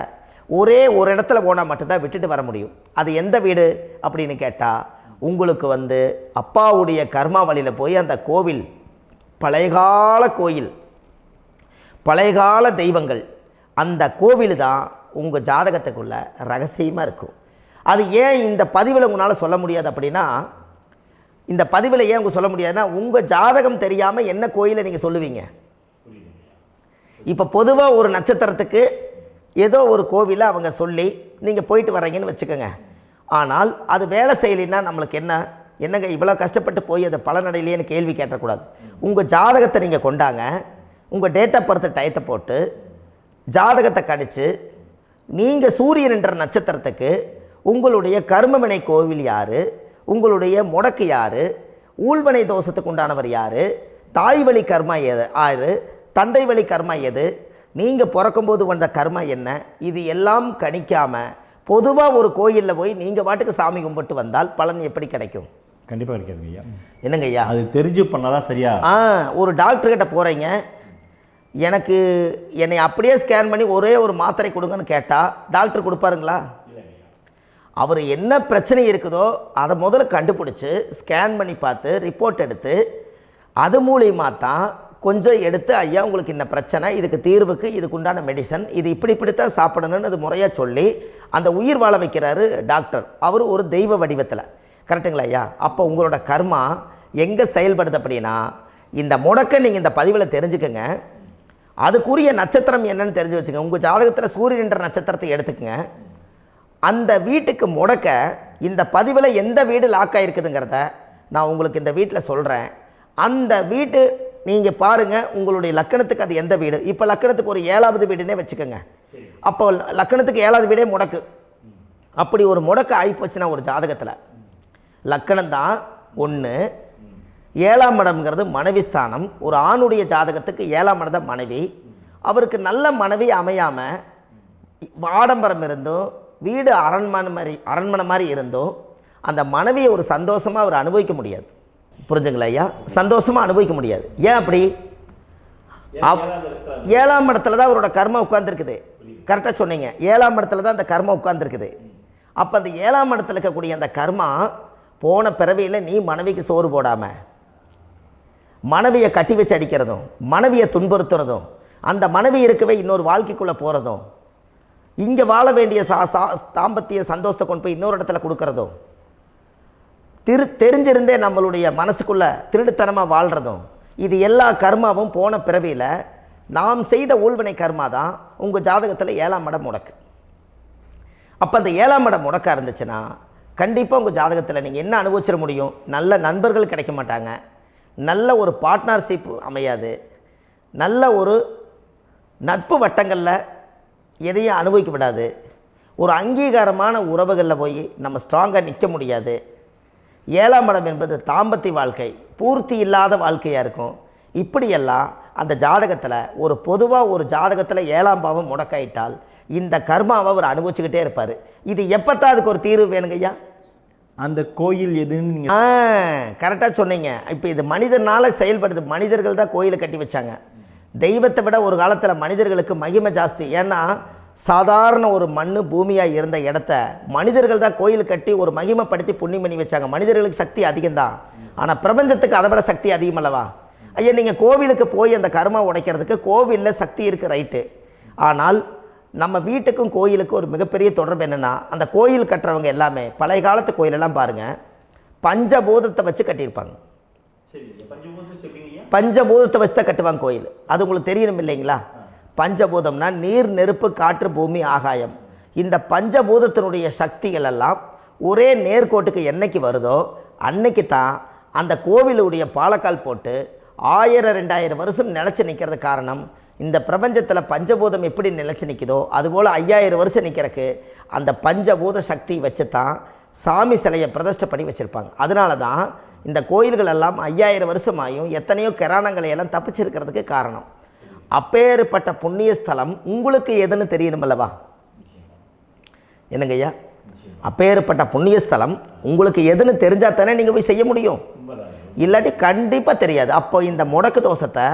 ஒரே ஒரு இடத்துல போனால் மட்டும்தான் விட்டுட்டு வர முடியும். அது எந்த வீடு அப்படின்னு கேட்டால் உங்களுக்கு அப்பாவுடைய கர்மா வழியில் போய் அந்த கோவில் பழையகால கோயில், பழையகால தெய்வங்கள், அந்த கோவில் தான் உங்கள் ஜாதகத்துக்குள்ள ரகசியமாக இருக்கும். அது ஏன் இந்த பதிவில் உங்களால் சொல்ல முடியாது அப்படின்னா, இந்த பதிவில் ஏன் உங்க சொல்ல முடியாதுன்னா உங்கள் ஜாதகம் தெரியாமல் என்ன கோயிலை நீங்கள் சொல்லுவீங்க? இப்போ பொதுவாக ஒரு நட்சத்திரத்துக்கு ஏதோ ஒரு கோவிலை அவங்க சொல்லி நீங்கள் போயிட்டு வர்றீங்கன்னு வச்சுக்கோங்க. ஆனால் அது வேலை செய்யலைன்னா நம்மளுக்கு என்னங்க இவ்வளோ கஷ்டப்பட்டு போய் அதை பலனடையிலேன்னு கேள்வி கேட்டக்கூடாது. உங்கள் ஜாதகத்தை நீங்கள் கொண்டாங்க, உங்கள் டேட் ஆஃப் பர்த் டயத்தை போட்டு ஜாதகத்தை கணிச்சு நீங்கள் சூரியன் என்ற நட்சத்திரத்துக்கு உங்களுடைய கர்மவினை கோவில் யார், உங்களுடைய முடக்கு யார், ஊழ்வனை தோஷத்துக்கு உண்டானவர் யார், தாய் வழி கர்மா யார், தந்தை வழி கர்மா எது, நீங்கள் பிறக்கும்போது வந்த கர்மா என்ன, இது எல்லாம் கணிக்காமல் பொதுவாக ஒரு கோயிலில் போய் நீங்கள் பாட்டுக்கு சாமி கும்பிட்டு வந்தால் பலன் எப்படி கிடைக்கும்? கண்டிப்பாக கிடைக்காதுங்க ஐயா. என்னங்க ஐயா? அது தெரிஞ்சு பண்ணாதான் சரியா? ஒரு டாக்டர்கிட்ட போகிறீங்க, என்னை அப்படியே ஸ்கேன் பண்ணி ஒரே ஒரு மாத்திரை கொடுங்கன்னு கேட்டால் டாக்டர் கொடுப்பாருங்களா? அவர் என்ன பிரச்சனை இருக்குதோ அதை முதல்ல கண்டுபிடிச்சி ஸ்கேன் பண்ணி பார்த்து ரிப்போர்ட் எடுத்து அது மூலியமாக தான் கொஞ்சம் எடுத்து ஐயா உங்களுக்கு இந்த பிரச்சனை, இதுக்கு தீர்வுக்கு இதுக்குண்டான மெடிசன், இது இப்படித்தான் சாப்பிடணும்னு அது முறையாக சொல்லி அந்த உயிர் வாழ வைக்கிறாரு டாக்டர். அவர் ஒரு தெய்வ வடிவத்தில். கரெக்டுங்களா ஐயா? அப்போ உங்களோட கர்மா எங்கே செயல்படுது அப்படின்னா, இந்த முடக்க நீங்கள் இந்த பதிவில் தெரிஞ்சுக்கங்க. அதுக்குரிய நட்சத்திரம் என்னன்னு தெரிஞ்சு வச்சுங்க. உங்கள் ஜாதகத்தில் சூரியன் என்ற நட்சத்திரத்தை எடுத்துக்கங்க. அந்த வீட்டுக்கு முடக்க இந்த பதிவில் எந்த வீடு லாக் ஆகிருக்குதுங்கிறத நான் உங்களுக்கு இந்த வீட்டில் சொல்கிறேன். அந்த வீட்டு நீங்கள் பாருங்கள், உங்களுடைய லக்கணத்துக்கு அது எந்த வீடு. இப்போ லக்கணத்துக்கு ஒரு 7வது வீடுன்னே வச்சுக்கோங்க. அப்போ லக்கணத்துக்கு 7வது வீடே முடக்கு. அப்படி ஒரு முடக்கு ஆகிப்போச்சுன்னா ஒரு ஜாதகத்தில் லக்கணம் தான் 1, 7ஆம் இடம்ங்கிறது மனைவி ஸ்தானம். ஒரு ஆணுடைய ஜாதகத்துக்கு 7ஆம் இடம் தான் மனைவி. அவருக்கு நல்ல மனைவி அமையாமல் ஆடம்பரம் இருந்தும் வீடு அரண்மனை மாதிரி இருந்தும் அந்த மனைவியை ஒரு சந்தோஷமாக அவர் அனுபவிக்க முடியாது. புரிஞ்சுங்களா ஐயா? சந்தோஷமாக அனுபவிக்க முடியாது. ஏன் அப்படி? 7ஆம் இடத்துல தான் அவரோட கர்மா உட்கார்ந்துருக்குது. கரெக்டாக சொன்னீங்க. 7ஆம் இடத்துல தான் அந்த கர்மா உட்கார்ந்துருக்குது. அப்போ அந்த 7ஆம் இடத்துல இருக்கக்கூடிய அந்த கர்மா போன பிறவியில் நீ மனைவிக்கு சோறு போடாமல் மனைவியை கட்டி வச்சு அடிக்கிறதும், மனைவியை துன்புறுத்துறதும், அந்த மனைவி இருக்கவே இன்னொரு வாழ்க்கைக்குள்ளே போகிறதும், இங்கே வாழ வேண்டிய தாம்பத்திய சந்தோஷத்தை கொண்டு போய் இன்னொரு இடத்துல கொடுக்கறதும், தெரிஞ்சிருந்தே நம்மளுடைய மனசுக்குள்ளே திருடுத்தனமாக வாழ்கிறதும், இது எல்லா கர்மாவும் போன பிறவியில் நாம் செய்த ஊழ்வினை கர்மா தான் உங்கள் ஜாதகத்தில் 7ஆம் இடம் முடக்கு. அப்போ அந்த 7ஆம் இடம் முடக்கா இருந்துச்சுன்னா கண்டிப்பாக உங்கள் ஜாதகத்தில் நீங்கள் என்ன அனுபவிச்சிட முடியும்? நல்ல நண்பர்கள் கிடைக்க மாட்டாங்க, நல்ல ஒரு பார்ட்னர்ஷிப் அமையாது, நல்ல ஒரு நட்பு வட்டங்களில் எதையும் அனுபவிக்க விடாது, ஒரு அங்கீகாரமான உறவுகளில் போய் நம்ம ஸ்ட்ராங்காக நிற்க முடியாது. 7ஆம் இடம் என்பது தாம்பத்திய வாழ்க்கை, பூர்த்தி இல்லாத வாழ்க்கையாக இருக்கும். இப்படியெல்லாம் அந்த ஜாதகத்தில் ஒரு பொதுவாக ஒரு ஜாதகத்தில் 7ஆம் பாவம் முடக்காயிட்டால் இந்த கர்மாவை அவர் அனுபவிச்சுக்கிட்டே இருப்பார். இது எப்போத்தான் அதுக்கு ஒரு தீர்வு வேணுங்கய்யா? அந்த கோயில் எதுன்னு நீங்கள் கரெக்டாக சொன்னீங்க. இப்போ இது மனிதனால் செயல்படுது. மனிதர்கள் தான் கோயிலை கட்டி வச்சாங்க. தெய்வத்தை விட ஒரு காலத்தில் மனிதர்களுக்கு மகிமை ஜாஸ்தி. ஏன்னா சாதாரண ஒரு மண் பூமியாக இருந்த இடத்த மனிதர்கள் தான் கோயில் கட்டி ஒரு மகிமைப்படுத்தி புண்ணியம் பண்ணி வச்சாங்க. மனிதர்களுக்கு சக்தி அதிகம்தான், ஆனால் பிரபஞ்சத்துக்கு அதை விட சக்தி அதிகம் அல்லவா? ஐயா, நீங்கள் கோவிலுக்கு போய் அந்த கர்மா உடைக்கிறதுக்கு கோவிலில் சக்தி இருக்குது, ரைட்டு. ஆனால் நம்ம வீட்டுக்கும் கோயிலுக்கும் ஒரு மிகப்பெரிய தொடர்பு என்னென்னா, அந்த கோயில் கட்டுறவங்க எல்லாமே பழைய காலத்து கோயிலெல்லாம் பாருங்கள், பஞ்சபூதத்தை வச்சு கட்டியிருப்பாங்க. பஞ்சபூதத்தை வச்சு தான் கட்டுவாங்க கோயில். அது உங்களுக்கு தெரியணும் இல்லைங்களா? பஞ்சபூதம்னா நீர், நெருப்பு, காற்று, பூமி, ஆகாயம். இந்த பஞ்சபூதத்தினுடைய சக்திகள் எல்லாம் ஒரே நேர்கோட்டுக்கு என்னைக்கு வருதோ அன்னைக்கு தான் அந்த கோவிலுடைய பாலக்கால் போட்டு 1000-2000 வருஷம் நிலச்சி நிற்கிறது. காரணம், இந்த பிரபஞ்சத்தில் பஞ்சபூதம் எப்படி நிலச்சி நிற்குதோ அதுபோல் 5000 வருஷம் நிற்கிறதுக்கு அந்த பஞ்சபூத சக்தி வச்சு தான் சாமி சிலையை பிரதிஷ்டை பண்ணி வச்சுருப்பாங்க. அதனால தான் இந்த கோயில்கள் எல்லாம் 5000 வருஷமாயும் எத்தனையோ கிராணங்களை எல்லாம் தப்பிச்சிருக்கிறதுக்கு காரணம். அப்பேற்பட்ட புண்ணிய ஸ்தலம் உங்களுக்கு எதுன்னு தெரியணும் அல்லவா? என்னங்க ஐயா? அப்பேற்பட்ட புண்ணிய ஸ்தலம் உங்களுக்கு எதுன்னு தெரிஞ்சால் தானே நீங்கள் போய் செய்ய முடியும், இல்லாட்டி கண்டிப்பாக தெரியாது. அப்போ இந்த முடக்கு தோஷத்தை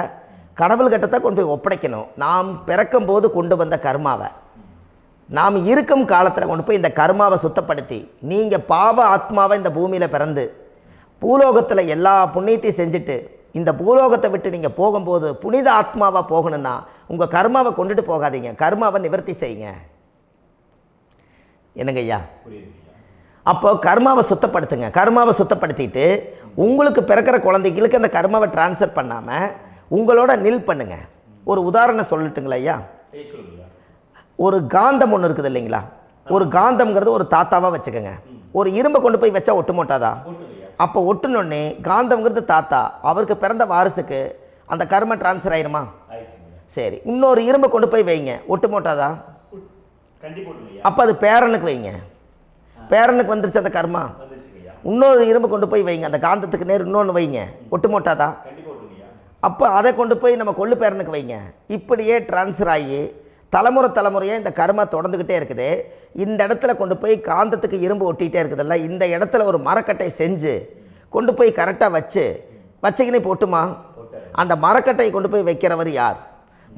கடவுள்கிட்ட கொண்டு போய் ஒப்படைக்கணும். நாம் பிறக்கும் போது கொண்டு வந்த கர்மாவை நாம் இருக்கும் காலத்தில் கொண்டு போய் இந்த கர்மாவை சுத்தப்படுத்தி, நீங்கள் பாவ ஆத்மாவை இந்த பூமியில் பிறந்து பூலோகத்தில் எல்லா புண்ணியத்தையும் செஞ்சுட்டு இந்த பூலோகத்தை விட்டு நீங்கள் போகும்போது புனித ஆத்மாவாக போகணுன்னா உங்கள் கர்மாவை கொண்டுட்டு போகாதீங்க, கர்மாவை நிவர்த்தி செய்யுங்க. என்னங்க ஐயா? அப்போ கர்மாவை சுத்தப்படுத்துங்க. கர்மாவை சுத்தப்படுத்திட்டு உங்களுக்கு பிறக்கிற குழந்தைகளுக்கு அந்த கர்மாவை டிரான்ஸ்ஃபர் பண்ணாமல் உங்களோட நில் பண்ணுங்க. ஒரு உதாரணம் சொல்லட்டுங்களா ஐயா? ஒரு காந்தம் ஒன்று இருக்குது இல்லைங்களா? ஒரு காந்தம்ங்கிறது ஒரு தாத்தாவாக வச்சுக்கோங்க. ஒரு இரும்பை கொண்டு போய் வச்சா ஒட்டு மோட்டாதா? அப்போ ஒட்டுனோடனே காந்தம்ங்கிறது தாத்தா, அவருக்கு பிறந்த வாரிசுக்கு அந்த கர்ம டிரான்ஸ்ஃபர் ஆயிருமா? சரி, இன்னொரு இரும்பை கொண்டு போய் வைங்க, ஒட்டு மோட்டாதா? அப்போ அது பேரனுக்கு வைங்க, பேரனுக்கு வந்துருச்சு அந்த கர்மா. இன்னொரு இரும்பை கொண்டு போய் வைங்க, அந்த காந்தத்துக்கு நேர் இன்னொன்று வைங்க, ஒட்டு மோட்டாதா? அப்போ அதை கொண்டு போய் நம்ம கொள்ளு பேரனுக்கு வைங்க. இப்படியே டிரான்ஸ்ஃபர் ஆகி தலைமுறையாக இந்த கர்மா தொடர்ந்துக்கிட்டே இருக்குது. இந்த இடத்துல கொண்டு போய் காந்தத்துக்கு இரும்பு ஒட்டிகிட்டே இருக்குதுல்ல, இந்த இடத்துல ஒரு மரக்கட்டை செஞ்சு கொண்டு போய் கரெக்டாக வச்சுக்கினே போட்டுமா? அந்த மரக்கட்டையை கொண்டு போய் வைக்கிறவர் யார்?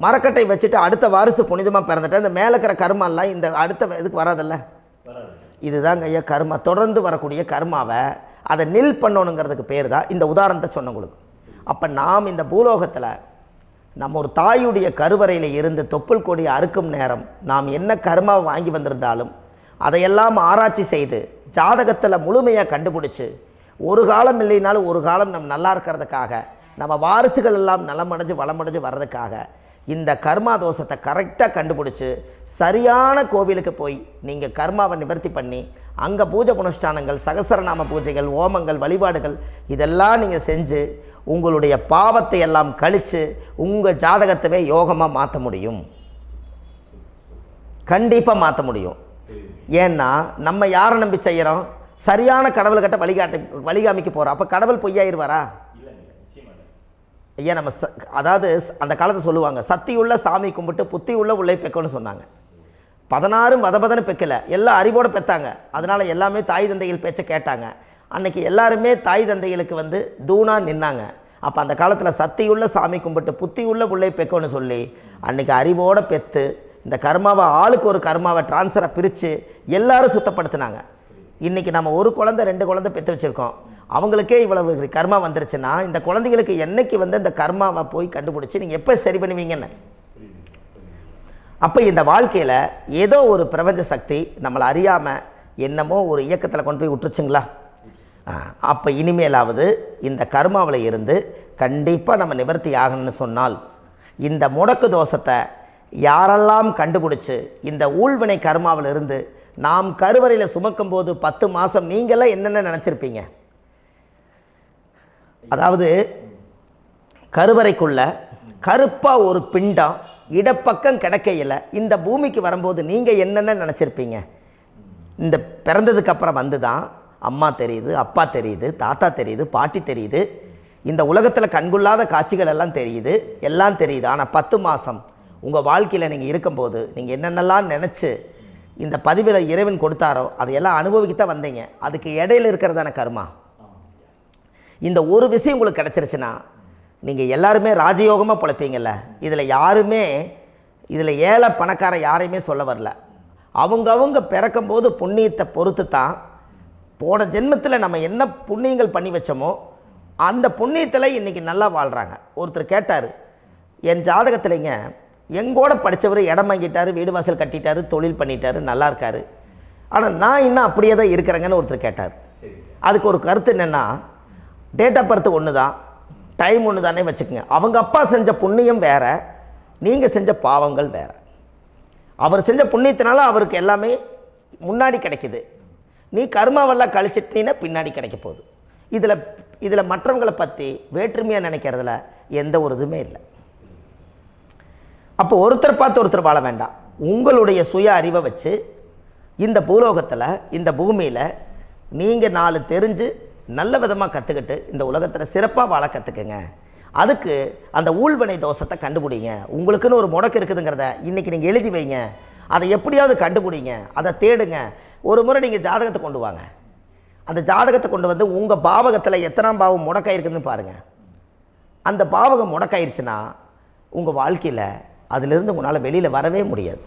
மரக்கட்டை வச்சுட்டு அடுத்த வாரிசு புனிதமாக பிறந்துட்டு அந்த மேலே இருக்கிற கர்மாலாம் இந்த அடுத்த இதுக்கு வராதில்ல. இதுதாங்க ஐயா கர்மா. தொடர்ந்து வரக்கூடிய கர்மாவை அதை நில் பண்ணணுங்கிறதுக்கு பேர் தான் இந்த உதாரணத்தை சொன்னவங்களுக்கு. அப்போ நாம் இந்த பூலோகத்தில் நம்ம ஒரு தாயுடைய கருவறையில் இருந்து தொப்புள் கொடி அறுக்கும் நேரம் நாம் என்ன கர்மாவை வாங்கி வந்திருந்தாலும் அதையெல்லாம் ஆராய்ச்சி செய்து ஜாதகத்தில் முழுமையாக கண்டுபிடிச்சி ஒரு காலம் இல்லைனாலும் ஒரு காலம் நம்ம நல்லா இருக்கிறதுக்காக, நம்ம வாரிசுகள் எல்லாம் நலமடைஞ்சு வளமடைஞ்சு வர்றதுக்காக இந்த கர்மா தோஷத்தை கரெக்டாக கண்டுபிடிச்சி சரியான கோவிலுக்கு போய் நீங்கள் கர்மாவை நிவர்த்தி பண்ணி அங்கே பூஜை புனஸ்தானங்கள், சகசரநாம பூஜைகள், ஓமங்கள், வழிபாடுகள் இதெல்லாம் நீங்கள் செஞ்சு உங்களுடைய பாவத்தை எல்லாம் கழித்து உங்கள் ஜாதகத்தவே யோகமாக மாற்ற முடியும். கண்டிப்பாக மாற்ற முடியும். ஏன்னா நம்ம யாரை நம்பி செய்கிறோம்? சரியான கடவுள்கிட்ட வழிகாமிக்க போகிறோம். அப்போ கடவுள் பொய்யாயிருவாரா? ஐயா நம்ம அதாவது அந்த காலத்தை சொல்லுவாங்க, சத்தியுள்ள சாமி கும்பிட்டு புத்தி உள்ள உள்ளே பெக்கணும்னு சொன்னாங்க. 16 வதபதன்னு பெக்கலை, எல்லாம் அறிவோடு பெற்றாங்க. அதனால் எல்லாமே தாய் தந்தைகள் பேச்சை கேட்டாங்க. அன்றைக்கி எல்லாருமே தாய் தந்தைகளுக்கு தூணாக நின்னாங்க. அப்போ அந்த காலத்தில் சத்தியுள்ள சாமி கும்பிட்டு புத்தி உள்ள உள்ளே பெக்கணும்னு சொல்லி அன்றைக்கி அறிவோடு பெற்று இந்த கர்மாவை ஆளுக்கு ஒரு கர்மாவை டிரான்ஸ்ஃபரை பிரித்து எல்லாரும் சுத்தப்படுத்தினாங்க. இன்றைக்கி நம்ம ஒரு குழந்தை 2 குழந்தை பெற்று வச்சுருக்கோம். அவங்களுக்கே இவ்வளவு கர்மா வந்துருச்சுன்னா இந்த குழந்தைகளுக்கு என்னைக்கு இந்த கர்மாவை போய் கண்டுபிடிச்சி நீங்கள் எப்போ சரி பண்ணுவீங்கன்னு. அப்போ இந்த வாழ்க்கையில் ஏதோ ஒரு பிரபஞ்ச சக்தி நம்மளை அறியாமல் என்னமோ ஒரு இயக்கத்தில் கொண்டு போய் விட்டுருச்சுங்களா? அப்போ இனிமேலாவது இந்த கர்மாவில் இருந்து கண்டிப்பாக நம்ம நிவர்த்தி ஆகணும்னு சொன்னால் இந்த முடக்கு தோஷத்தை யாரெல்லாம் கண்டுபிடிச்சி இந்த ஊழ்வினை கர்மாவில் இருந்து நாம் கருவறையில் சுமக்கும் போது 10 மாதம் நீங்களாம் என்னென்ன நினச்சிருப்பீங்க? அதாவது கருவறைக்குள்ள கருப்பாக ஒரு பிண்டம் இடப்பக்கம் கிடக்கையில் இந்த பூமிக்கு வரும்போது நீங்கள் என்னென்ன நினச்சிருப்பீங்க? இந்த பிறந்ததுக்கு அப்புறம் வந்து தான் அம்மா தெரியுது, அப்பா தெரியுது, தாத்தா தெரியுது, பாட்டி தெரியுது, இந்த உலகத்தில் கண்கொள்ளாத காட்சிகள் எல்லாம் தெரியுது, எல்லாம் தெரியுது. ஆனால் 10 மாதம் உங்கள் வாழ்க்கையில் நீங்கள் இருக்கும்போது நீங்கள் என்னென்னலாம் நினச்சி இந்த பதிவில் இறைவன் கொடுத்தாரோ அதையெல்லாம் அனுபவிக்கத்தான் வந்தீங்க. அதுக்கு இடையில இருக்கிறதான கர்மா. இந்த ஒரு விஷயம் உங்களுக்கு கிடச்சிருச்சுன்னா நீங்கள் எல்லாருமே ராஜயோகமாக பிழைப்பீங்கள்ல. இதில் ஏழை பணக்கார யாரையுமே சொல்ல வரல. அவங்க பிறக்கும்போது புண்ணியத்தை பொறுத்து தான் போன ஜென்மத்தில் நம்ம என்ன புண்ணியங்கள் பண்ணி வச்சோமோ அந்த புண்ணியத்தில் இன்றைக்கி நல்லா வாழ்கிறாங்க. ஒருத்தர் கேட்டார், என் ஜாதகத்தில்ங்க எங்கூட படித்தவர் இடம் வாங்கிட்டார், வீடு வாசல் கட்டிட்டார், தொழில் பண்ணிட்டார், நல்லா இருக்கார், ஆனால் நான் இன்னும் அப்படியே தான் இருக்கிறேங்கன்னு ஒருத்தர் கேட்டார். அதுக்கு ஒரு கருத்து என்னென்னா, டேட் ஆஃப் பர்த் ஒன்று தான், டைம் ஒன்று தானே வச்சுக்கோங்க. அவங்க அப்பா செஞ்ச புண்ணியம் வேறு, நீங்கள் செஞ்ச பாவங்கள் வேறு. அவர் செஞ்ச புண்ணியத்தினால அவருக்கு எல்லாமே முன்னாடி கிடைக்கிது. நீ கர்மாவெல்லாம் கழிச்சிட்டீன்னா பின்னாடி கிடைக்க போகுது. இதில் மற்றவங்களை பற்றி வேற்றுமையாக நினைக்கிறதுல எந்த ஒரு இதுவுமே இல்லை. அப்போ ஒருத்தர் பார்த்து ஒருத்தர் வாழ வேண்டாம். உங்களுடைய சுய அறிவை வச்சு இந்த பூலோகத்தில் இந்த பூமியில் நீங்கள் 4 தெரிஞ்சு நல்ல விதமாக கற்றுக்கிட்டு இந்த உலகத்தில் சிறப்பாக வாழ கற்றுக்குங்க. அதுக்கு அந்த ஊழ்வினை தோஷத்தை கண்டுபிடிங்க. உங்களுக்குன்னு ஒரு முடக்கு இருக்குதுங்கிறத இன்றைக்கி நீங்கள் எழுதி வைங்க. அதை எப்படியாவது கண்டுபிடிங்க, அதை தேடுங்க. ஒரு முறை நீங்கள் ஜாதகத்தை கொண்டு வாங்க. அந்த ஜாதகத்தை கொண்டு வந்து உங்கள் பாவகத்தில் எத்தனாம் பாவம் முடக்காயிருக்குதுன்னு பாருங்கள். அந்த பாவகம் முடக்காயிருச்சுன்னா உங்கள் வாழ்க்கையில் அதிலிருந்து உங்களால் வெளியில் வரவே முடியாது,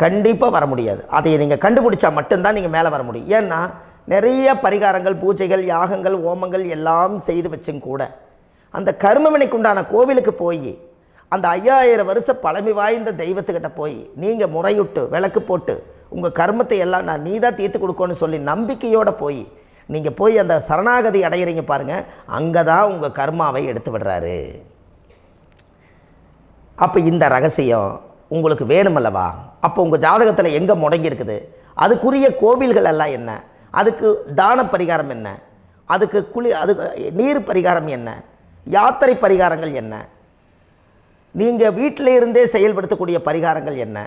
கண்டிப்பாக வர முடியாது. அதை நீங்கள் கண்டுபிடிச்சா மட்டும்தான் நீங்கள் மேலே வர முடியும். ஏன்னா நிறைய பரிகாரங்கள், பூஜைகள், யாகங்கள், ஓமங்கள் எல்லாம் செய்து வச்சும் கூட அந்த கர்மவினைக்கு உண்டான கோவிலுக்கு போய் அந்த 5000 வருஷ பழமை வாய்ந்த தெய்வத்துக்கிட்ட போய் நீங்கள் முறையிட்டு விளக்கு போட்டு உங்கள் கர்மத்தை எல்லாம் நான் நீ தான் தீர்த்து கொடுக்கணும்னு சொல்லி நம்பிக்கையோடு நீங்கள் போய் அந்த சரணாகதி அடையிறீங்க பாருங்கள், அங்கே தான் உங்கள் கர்மாவை எடுத்து விடுறாரு. அப்போ இந்த ரகசியம் உங்களுக்கு வேணுமல்லவா? அப்போ உங்கள் ஜாதகத்தில் எங்கே முடங்கி அதுக்குரிய கோவில்கள் எல்லாம் என்ன, அதுக்கு தான பரிகாரம் என்ன, அதுக்கு நீர் பரிகாரம் என்ன, யாத்திரை பரிகாரங்கள் என்ன, நீங்கள் வீட்டில் இருந்தே செயல்படுத்தக்கூடிய பரிகாரங்கள் என்ன,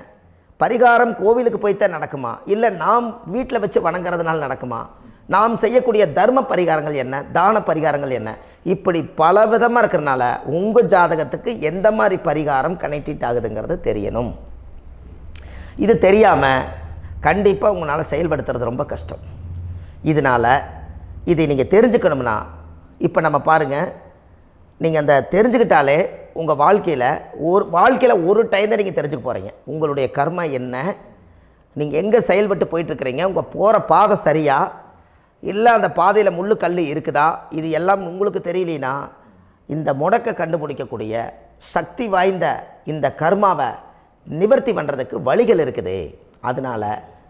பரிகாரம் கோவிலுக்கு போய்த்தான் நடக்குமா, இல்லை நாம் வீட்டில் வச்சு வணங்குறதுனால நடக்குமா, நாம் செய்யக்கூடிய தர்ம பரிகாரங்கள் என்ன, தான பரிகாரங்கள் என்ன, இப்படி பல விதமாக இருக்கிறனால உங்கள் ஜாதகத்துக்கு எந்த மாதிரி பரிகாரம் கனெக்ட் ஆகுதுங்கிறது தெரியணும். இது தெரியாமல் கண்டிப்பாக உங்களால் செயல்படுத்துறது ரொம்ப கஷ்டம். இதனால் இதை நீங்கள் தெரிஞ்சுக்கணும்னா இப்போ நம்ம பாருங்கள், நீங்கள் அந்த தெரிஞ்சுக்கிட்டாலே உங்கள் வாழ்க்கையில் ஒரு டைம் தான் நீங்கள் தெரிஞ்சுக்க போகிறீங்க. உங்களுடைய கர்மா என்ன, நீங்கள் எங்கே செயல்பட்டு போயிட்டுருக்கிறீங்க, உங்கள் போகிற பாதை சரியா இல்லை அந்த பாதையில் முள்ளு கல் இருக்குதா, இது எல்லாம் உங்களுக்கு தெரியலனா இந்த முடக்கை கண்டுபிடிக்கக்கூடிய சக்தி வாய்ந்த இந்த கர்மாவை நிவர்த்தி பண்ணுறதுக்கு வழிகள் இருக்குது. அதனால்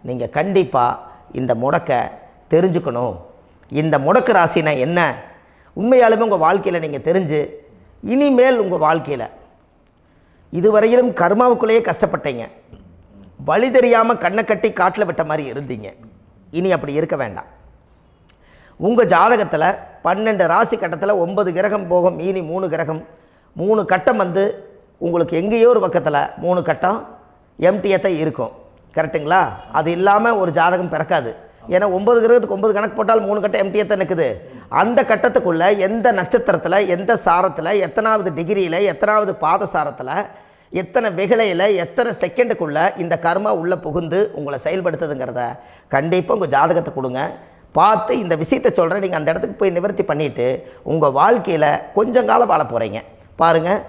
நீங்கள் கண்டிப்பாக இந்த முடக்கை தெரிஞ்சுக்கணும். இந்த முடக்கு ராசினா என்ன உண்மையாலுமே உங்கள் வாழ்க்கையில் நீங்கள் தெரிஞ்சு இனிமேல் உங்கள் வாழ்க்கையில் இதுவரையிலும் கர்மாவுக்குள்ளேயே கஷ்டப்பட்டீங்க, வழி தெரியாமல் கண்ணை கட்டி காட்டில் விட்ட மாதிரி இருந்தீங்க. இனி அப்படி இருக்க வேண்டாம். உங்கள் ஜாதகத்தில் 12 ராசி கட்டத்தில் 9 கிரகம் போகும், மீனி 3 கிரகம், 3 கட்டம் உங்களுக்கு எங்கேயோ ஒரு பக்கத்தில் 3 கட்டம் எம்டியாக தான் இருக்கும். கரெக்டுங்களா? அது இல்லாமல் ஒரு ஜாதகம் பிறக்காது. ஏன்னா 9 கிரகத்துக்கு 9 கணக்கு போட்டால் 3 கட்டம் எம்டியாக தான் நிற்குது. அந்த கட்டத்துக்குள்ளே எந்த நட்சத்திரத்தில், எந்த சாரத்தில், எத்தனாவது டிகிரியில், எத்தனாவது பாதசாரத்தில், எத்தனை வெகுளையில், எத்தனை செகண்டுக்குள்ளே இந்த கர்மா உள்ளே புகுந்து உங்களை செயல்படுத்துதுங்கிறத கண்டிப்பாக உங்கள் ஜாதகத்தை கொடுங்க. பார்த்து இந்த விஷயத்தை சொல்கிறேன், நீங்கள் அந்த இடத்துக்கு போய் நிவர்த்தி பண்ணிவிட்டு உங்கள் வாழ்க்கையில் கொஞ்சம் காலம் வாழ போகிறீங்க. பாருங்கள்,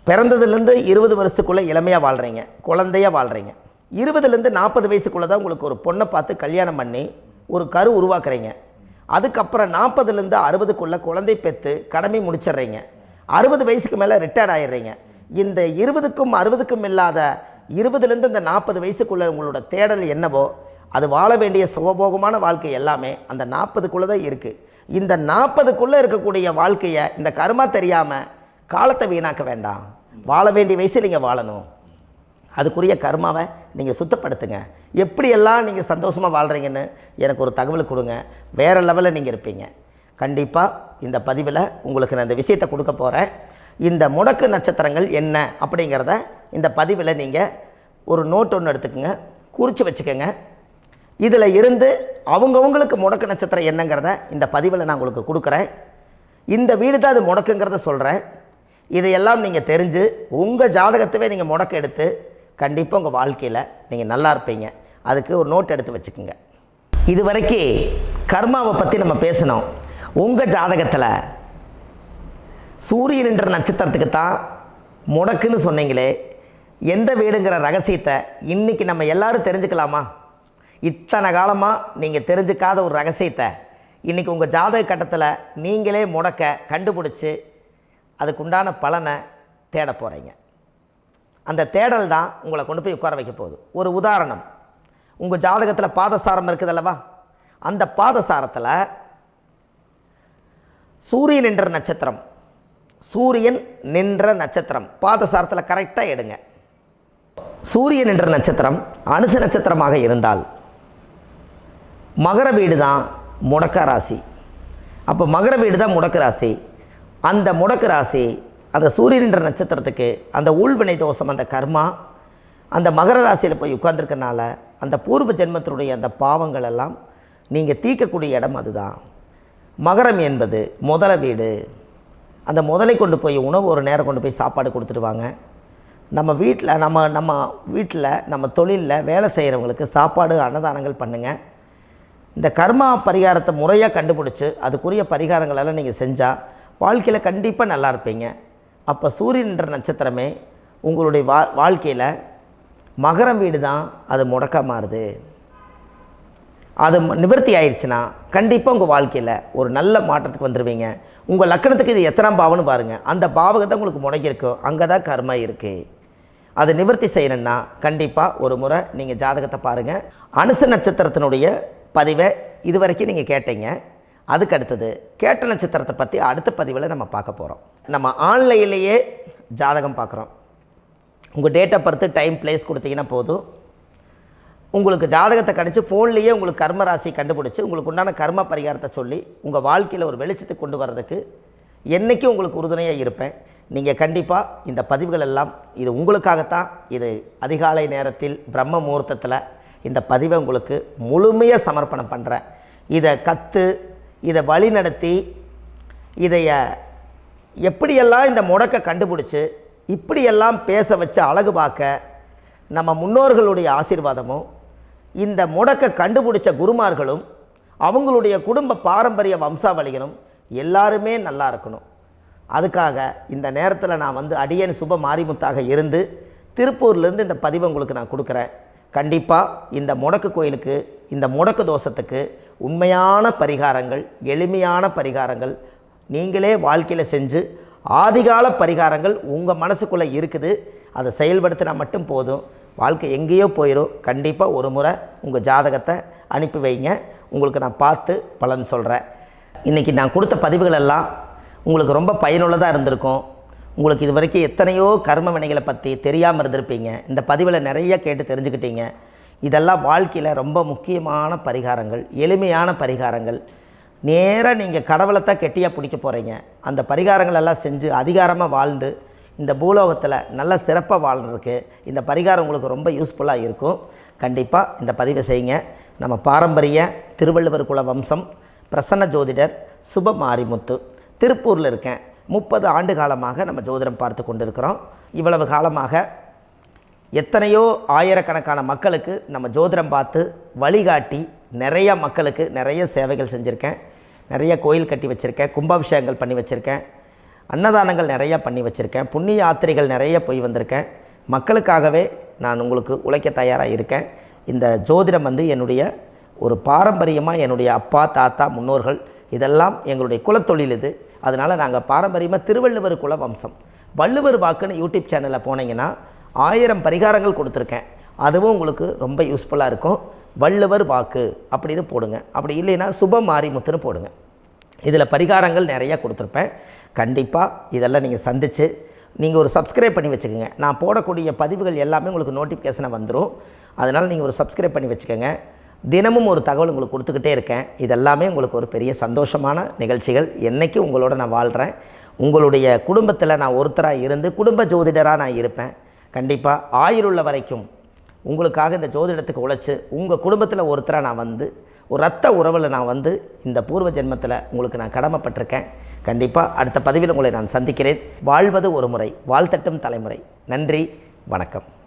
பிறந்ததுலேருந்து 20 வருஷத்துக்குள்ளே இளமையாக வாழ்கிறீங்க, குழந்தையாக வாழ்கிறீங்க. 20லேருந்து 40 வயசுக்குள்ளே தான் உங்களுக்கு ஒரு பொண்ணை பார்த்து கல்யாணம் பண்ணி ஒரு கரு உருவாக்குறீங்க. அதுக்கப்புறம் 40லேருந்து 60க்குள்ளே குழந்தை பெற்று கடமை முடிச்சிடுறீங்க. 60 வயசுக்கு மேலே ரிட்டையர்ட் ஆகிடுறீங்க. இந்த 20க்கும் 60க்கும் இல்லாத 20லேருந்து இந்த 40 வயசுக்குள்ளே உங்களோட தேடல் என்னவோ அது வாழ வேண்டிய சுகபோகமான வாழ்க்கை எல்லாமே அந்த 40க்குள்ளே தான் இருக்குது. இந்த 40க்குள்ளே இருக்கக்கூடிய வாழ்க்கையை இந்த கர்மா தெரியாமல் காலத்தை வீணாக்க வேண்டாம். வாழ வேண்டிய வயசில் நீங்கள் வாழணும். அதுக்குரிய கர்மாவை நீங்கள் சுத்தப்படுத்துங்க. எப்படியெல்லாம் நீங்கள் சந்தோஷமாக வாழ்கிறீங்கன்னு எனக்கு ஒரு தகவல் கொடுங்க. வேறு லெவலில் நீங்கள் இருப்பீங்க. கண்டிப்பாக இந்த பதிவில் உங்களுக்கு நான் இந்த விஷயத்தை கொடுக்க போகிறேன். இந்த முடக்கு நட்சத்திரங்கள் என்ன அப்படிங்கிறத இந்த பதிவில் நீங்கள் ஒரு நோட் ஒன்று எடுத்துக்கோங்க, குறித்து வச்சுக்கோங்க. இதில் இருந்து அவங்கவுங்களுக்கு முடக்கு நட்சத்திரம் என்னங்கிறத இந்த பதிவில் நான் உங்களுக்கு கொடுக்குறேன். இந்த வீடு தான் அது முடக்குங்கிறத சொல்கிறேன். இதையெல்லாம் நீங்கள் தெரிஞ்சு உங்கள் ஜாதகத்தவே நீங்கள் முடக்கு எடுத்து கண்டிப்பாக உங்கள் வாழ்க்கையில் நீங்கள் நல்லா இருப்பீங்க. அதுக்கு ஒரு நோட் எடுத்து வச்சுக்கோங்க. இது வரைக்கும் கர்மாவை பற்றி நம்ம பேசினோம். உங்கள் ஜாதகத்தில் சூரியன் என்ற நட்சத்திரத்துக்கு தான் முடக்குன்னு சொன்னீங்களே, எந்த வீடுங்கிற ரகசியத்தை இன்றைக்கி நம்ம எல்லோரும் தெரிஞ்சுக்கலாமா? இத்தனை காலமாக நீங்கள் தெரிஞ்சுக்காத ஒரு ரகசியத்தை இன்றைக்கி உங்கள் ஜாதக கட்டத்தில் நீங்களே முடக்க கண்டுபிடிச்சி அதுக்குண்டான பலனை தேட போகிறீங்க. அந்த தேடல் தான் உங்களை கொண்டு போய் உட்கார வைக்க போகுது. ஒரு உதாரணம், உங்கள் ஜாதகத்தில் பாதசாரம் இருக்குது அல்லவா? அந்த பாதசாரத்தில் சூரியன் என்ற நட்சத்திரம், சூரியன் நின்ற நட்சத்திரம் பாதசாரத்தில் கரெக்டாக எடுங்க. சூரியன் என்ற நட்சத்திரம் அனுச நட்சத்திரமாக இருந்தால் மகர வீடு தான் முடக்க ராசி. அப்போ மகர வீடு தான் முடக்கு ராசி. அந்த முடக்கு ராசி அந்த சூரியன் என்ற நட்சத்திரத்துக்கு அந்த ஊழ்வினை தோஷம், அந்த கர்மா அந்த மகர ராசியில் போய் உட்கார்ந்துருக்கனால அந்த பூர்வ ஜென்மத்தினுடைய அந்த பாவங்கள் எல்லாம் நீங்கள் தீர்க்கக்கூடிய இடம் அதுதான். மகரம் என்பது முதல வீடு. அந்த முதலை கொண்டு போய் உணவு ஒரு நேரம் கொண்டு போய் சாப்பாடு கொடுத்துடுவாங்க. நம்ம வீட்டில் நம்ம தொழிலில் வேலை செய்கிறவங்களுக்கு சாப்பாடு அன்னதானங்கள் பண்ணுங்கள். இந்த கர்மா பரிகாரத்தை முறையாக கண்டுபிடிச்சி அதுக்குரிய பரிகாரங்களெல்லாம் நீங்கள் செஞ்சால் வாழ்க்கையில் கண்டிப்பாக நல்லா இருப்பீங்க. அப்போ சூரியன் என்ற நட்சத்திரமே உங்களுடைய வாழ்க்கையில் மகரம் வீடு தான் அது முடக்க மாறுது. அது நிவர்த்தி ஆயிடுச்சுன்னா கண்டிப்பாக உங்கள் வாழ்க்கையில் ஒரு நல்ல மாற்றத்துக்கு வந்துடுவீங்க. உங்கள் லக்கணத்துக்கு இது எத்தனாம் பாவம்னு பாருங்கள். அந்த பாவகத்தை உங்களுக்கு முடங்கியிருக்கும், அங்கே தான் கர்மா இருக்குது. அதை நிவர்த்தி செய்யணுன்னா கண்டிப்பாக ஒரு முறை நீங்கள் ஜாதகத்தை பாருங்கள். அனுச நட்சத்திரத்தினுடைய பதிவை இது வரைக்கும் நீங்கள் கேட்டீங்க. அதுக்கு அடுத்தது கேட்ட நட்சத்திரத்தை பற்றி அடுத்த பதிவில் நம்ம பார்க்க போகிறோம். நம்ம ஆன்லைன்லேயே ஜாதகம் பார்க்குறோம். உங்கள் date of birth, time, place கொடுத்தீங்கன்னா போதும். உங்களுக்கு ஜாதகத்தை கணிச்சு ஃபோன்லேயே உங்களுக்கு கர்ம ராசி கண்டுபிடிச்சி உங்களுக்கு உண்டான கர்ம பரிகாரத்தை சொல்லி உங்கள் வாழ்க்கையில் ஒரு வெளிச்சத்தை கொண்டு வர்றதுக்கு என்றைக்கும் உங்களுக்கு உறுதுணையாக இருப்பேன். நீங்கள் கண்டிப்பாக இந்த பதிவுகள் எல்லாம் இது உங்களுக்காகத்தான். இது அதிகாலை நேரத்தில் பிரம்ம முகூர்த்தத்தில் இந்த பதிவை உங்களுக்கு முழுமையாக சமர்ப்பணம் பண்ணுறேன். இதை இதை வழி நடத்தி இதைய எப்படியெல்லாம் இந்த முடக்க கண்டுபிடிச்சி இப்படியெல்லாம் பேச வச்சு அழகு பார்க்க நம்ம முன்னோர்களுடைய ஆசீர்வாதமும் இந்த முடக்க கண்டுபிடிச்ச குருமார்களும் அவங்களுடைய குடும்ப பாரம்பரிய வம்சாவளிகளும் எல்லாருமே நல்லா இருக்கணும். அதுக்காக இந்த நேரத்தில் நான் வந்து அடியேன் சுப மாரிமுத்தாக இருந்து திருப்பூர்லேருந்து இந்த பதிவை உங்களுக்கு நான் கொடுக்குறேன். கண்டிப்பாக இந்த முடக்கு கோயிலுக்கு, இந்த முடக்கு தோஷத்துக்கு உண்மையான பரிகாரங்கள், எளிமையான பரிகாரங்கள் நீங்களே வாழ்க்கையில் செஞ்சு ஆதிகால பரிகாரங்கள் உங்கள் மனசுக்குள்ளே இருக்குது. அதை செயல்படுத்தினா மட்டும் போதும், வாழ்க்கை எங்கேயோ போயிடும். கண்டிப்பாக ஒரு முறை உங்கள் ஜாதகத்தை அனுப்பி வைங்க, உங்களுக்கு நான் பார்த்து பலன் சொல்கிறேன். இன்றைக்கி நான் கொடுத்த பதிவுகள் எல்லாம் உங்களுக்கு ரொம்ப பயனுள்ளதாக இருந்திருக்கும். உங்களுக்கு இது வரைக்கும் எத்தனையோ கர்ம வினைகளை பற்றி தெரியாமல் இருந்திருப்பீங்க. இந்த பதிவில் நிறைய கேட்டு தெரிஞ்சுக்கிட்டீங்க. இதெல்லாம் வாழ்க்கையில் ரொம்ப முக்கியமான பரிகாரங்கள், எளிமையான பரிகாரங்கள். நேராக நீங்கள் கடவுளைத்தான் கெட்டியாக பிடிக்க போகிறீங்க. அந்த பரிகாரங்கள் எல்லாம் செஞ்சு அதிகாரமாக வாழ்ந்து இந்த பூலோகத்தில் நல்ல சிறப்பாக வாழ்கிறதுக்கு இந்த பரிகாரம் உங்களுக்கு ரொம்ப யூஸ்ஃபுல்லாக இருக்கும். கண்டிப்பாக இந்த பதிவை செய்யுங்க. நம்ம பாரம்பரிய திருவள்ளுவர் குல வம்சம், பிரசன்ன ஜோதிடர் சுப மாரிமுத்து, திருப்பூரில் இருக்கேன். 30 ஆண்டு காலமாக நம்ம ஜோதிடம் பார்த்து கொண்டிருக்கிறோம். இவ்வளவு காலமாக எத்தனையோ ஆயிரக்கணக்கான மக்களுக்கு நம்ம ஜோதிடம் பார்த்து வழிகாட்டி நிறைய மக்களுக்கு நிறைய சேவைகள் செஞ்சுருக்கேன். நிறைய கோயில் கட்டி வச்சுருக்கேன், கும்பாபிஷேகங்கள் பண்ணி வச்சுருக்கேன், அன்னதானங்கள் நிறையா பண்ணி வச்சுருக்கேன், புண்ணிய யாத்திரைகள் நிறைய போய் வந்திருக்கேன். மக்களுக்காகவே நான் உங்களுக்கு உழைக்க தயாராக இருக்கேன். இந்த ஜோதிடம் வந்து என்னுடைய ஒரு பாரம்பரியமாக, என்னுடைய அப்பா தாத்தா முன்னோர்கள் இதெல்லாம் எங்களுடைய குலத்தொழில் இது. அதனால் நாங்கள் பாரம்பரியமாக திருவள்ளுவர் குல வம்சம். வள்ளுவர் வாக்குன்னு யூடியூப் சேனலில் போனீங்கன்னா 1000 பரிகாரங்கள் கொடுத்துருக்கேன். அதுவும் உங்களுக்கு ரொம்ப யூஸ்ஃபுல்லாக இருக்கும். வள்ளுவர் வாக்கு அப்படின்னு போடுங்க, அப்படி இல்லைன்னா சுப மாரிமுத்துன்னு போடுங்க. இதில் பரிகாரங்கள் நிறையா கொடுத்துருப்பேன். கண்டிப்பாக இதெல்லாம் நீங்கள் சந்தித்து நீங்கள் ஒரு சப்ஸ்கிரைப் பண்ணி வச்சுக்கோங்க. நான் போடக்கூடிய பதிவுகள் எல்லாமே உங்களுக்கு நோட்டிஃபிகேஷனாக வந்துடும். அதனால் நீங்கள் ஒரு சப்ஸ்கிரைப் பண்ணி வச்சுக்கோங்க. தினமும் ஒரு தகவல் உங்களுக்கு கொடுத்துக்கிட்டே இருக்கேன். இதெல்லாமே உங்களுக்கு ஒரு பெரிய சந்தோஷமான நிகழ்ச்சிகள். என்றைக்கும் உங்களோட நான் வாழ்கிறேன். உங்களுடைய குடும்பத்தில் நான் ஒருத்தராக இருந்து குடும்ப ஜோதிடராக நான் இருப்பேன். கண்டிப்பாக ஆயுளுள்ள வரைக்கும் உங்களுக்காக இந்த ஜோதிடத்துக்கு உழைச்சி உங்கள் குடும்பத்தில் ஒருத்தராக நான் வந்து ஒரு ரத்த உறவில் நான் வந்து இந்த பூர்வ ஜென்மத்தில் உங்களுக்கு நான் கடமைப்பட்டிருக்கேன். கண்டிப்பாக அடுத்த பதிவில் உங்களை நான் சந்திக்கிறேன். வாழ்வது ஒரு முறை, வாழ்த்தட்டும் தலைமுறை. நன்றி, வணக்கம்.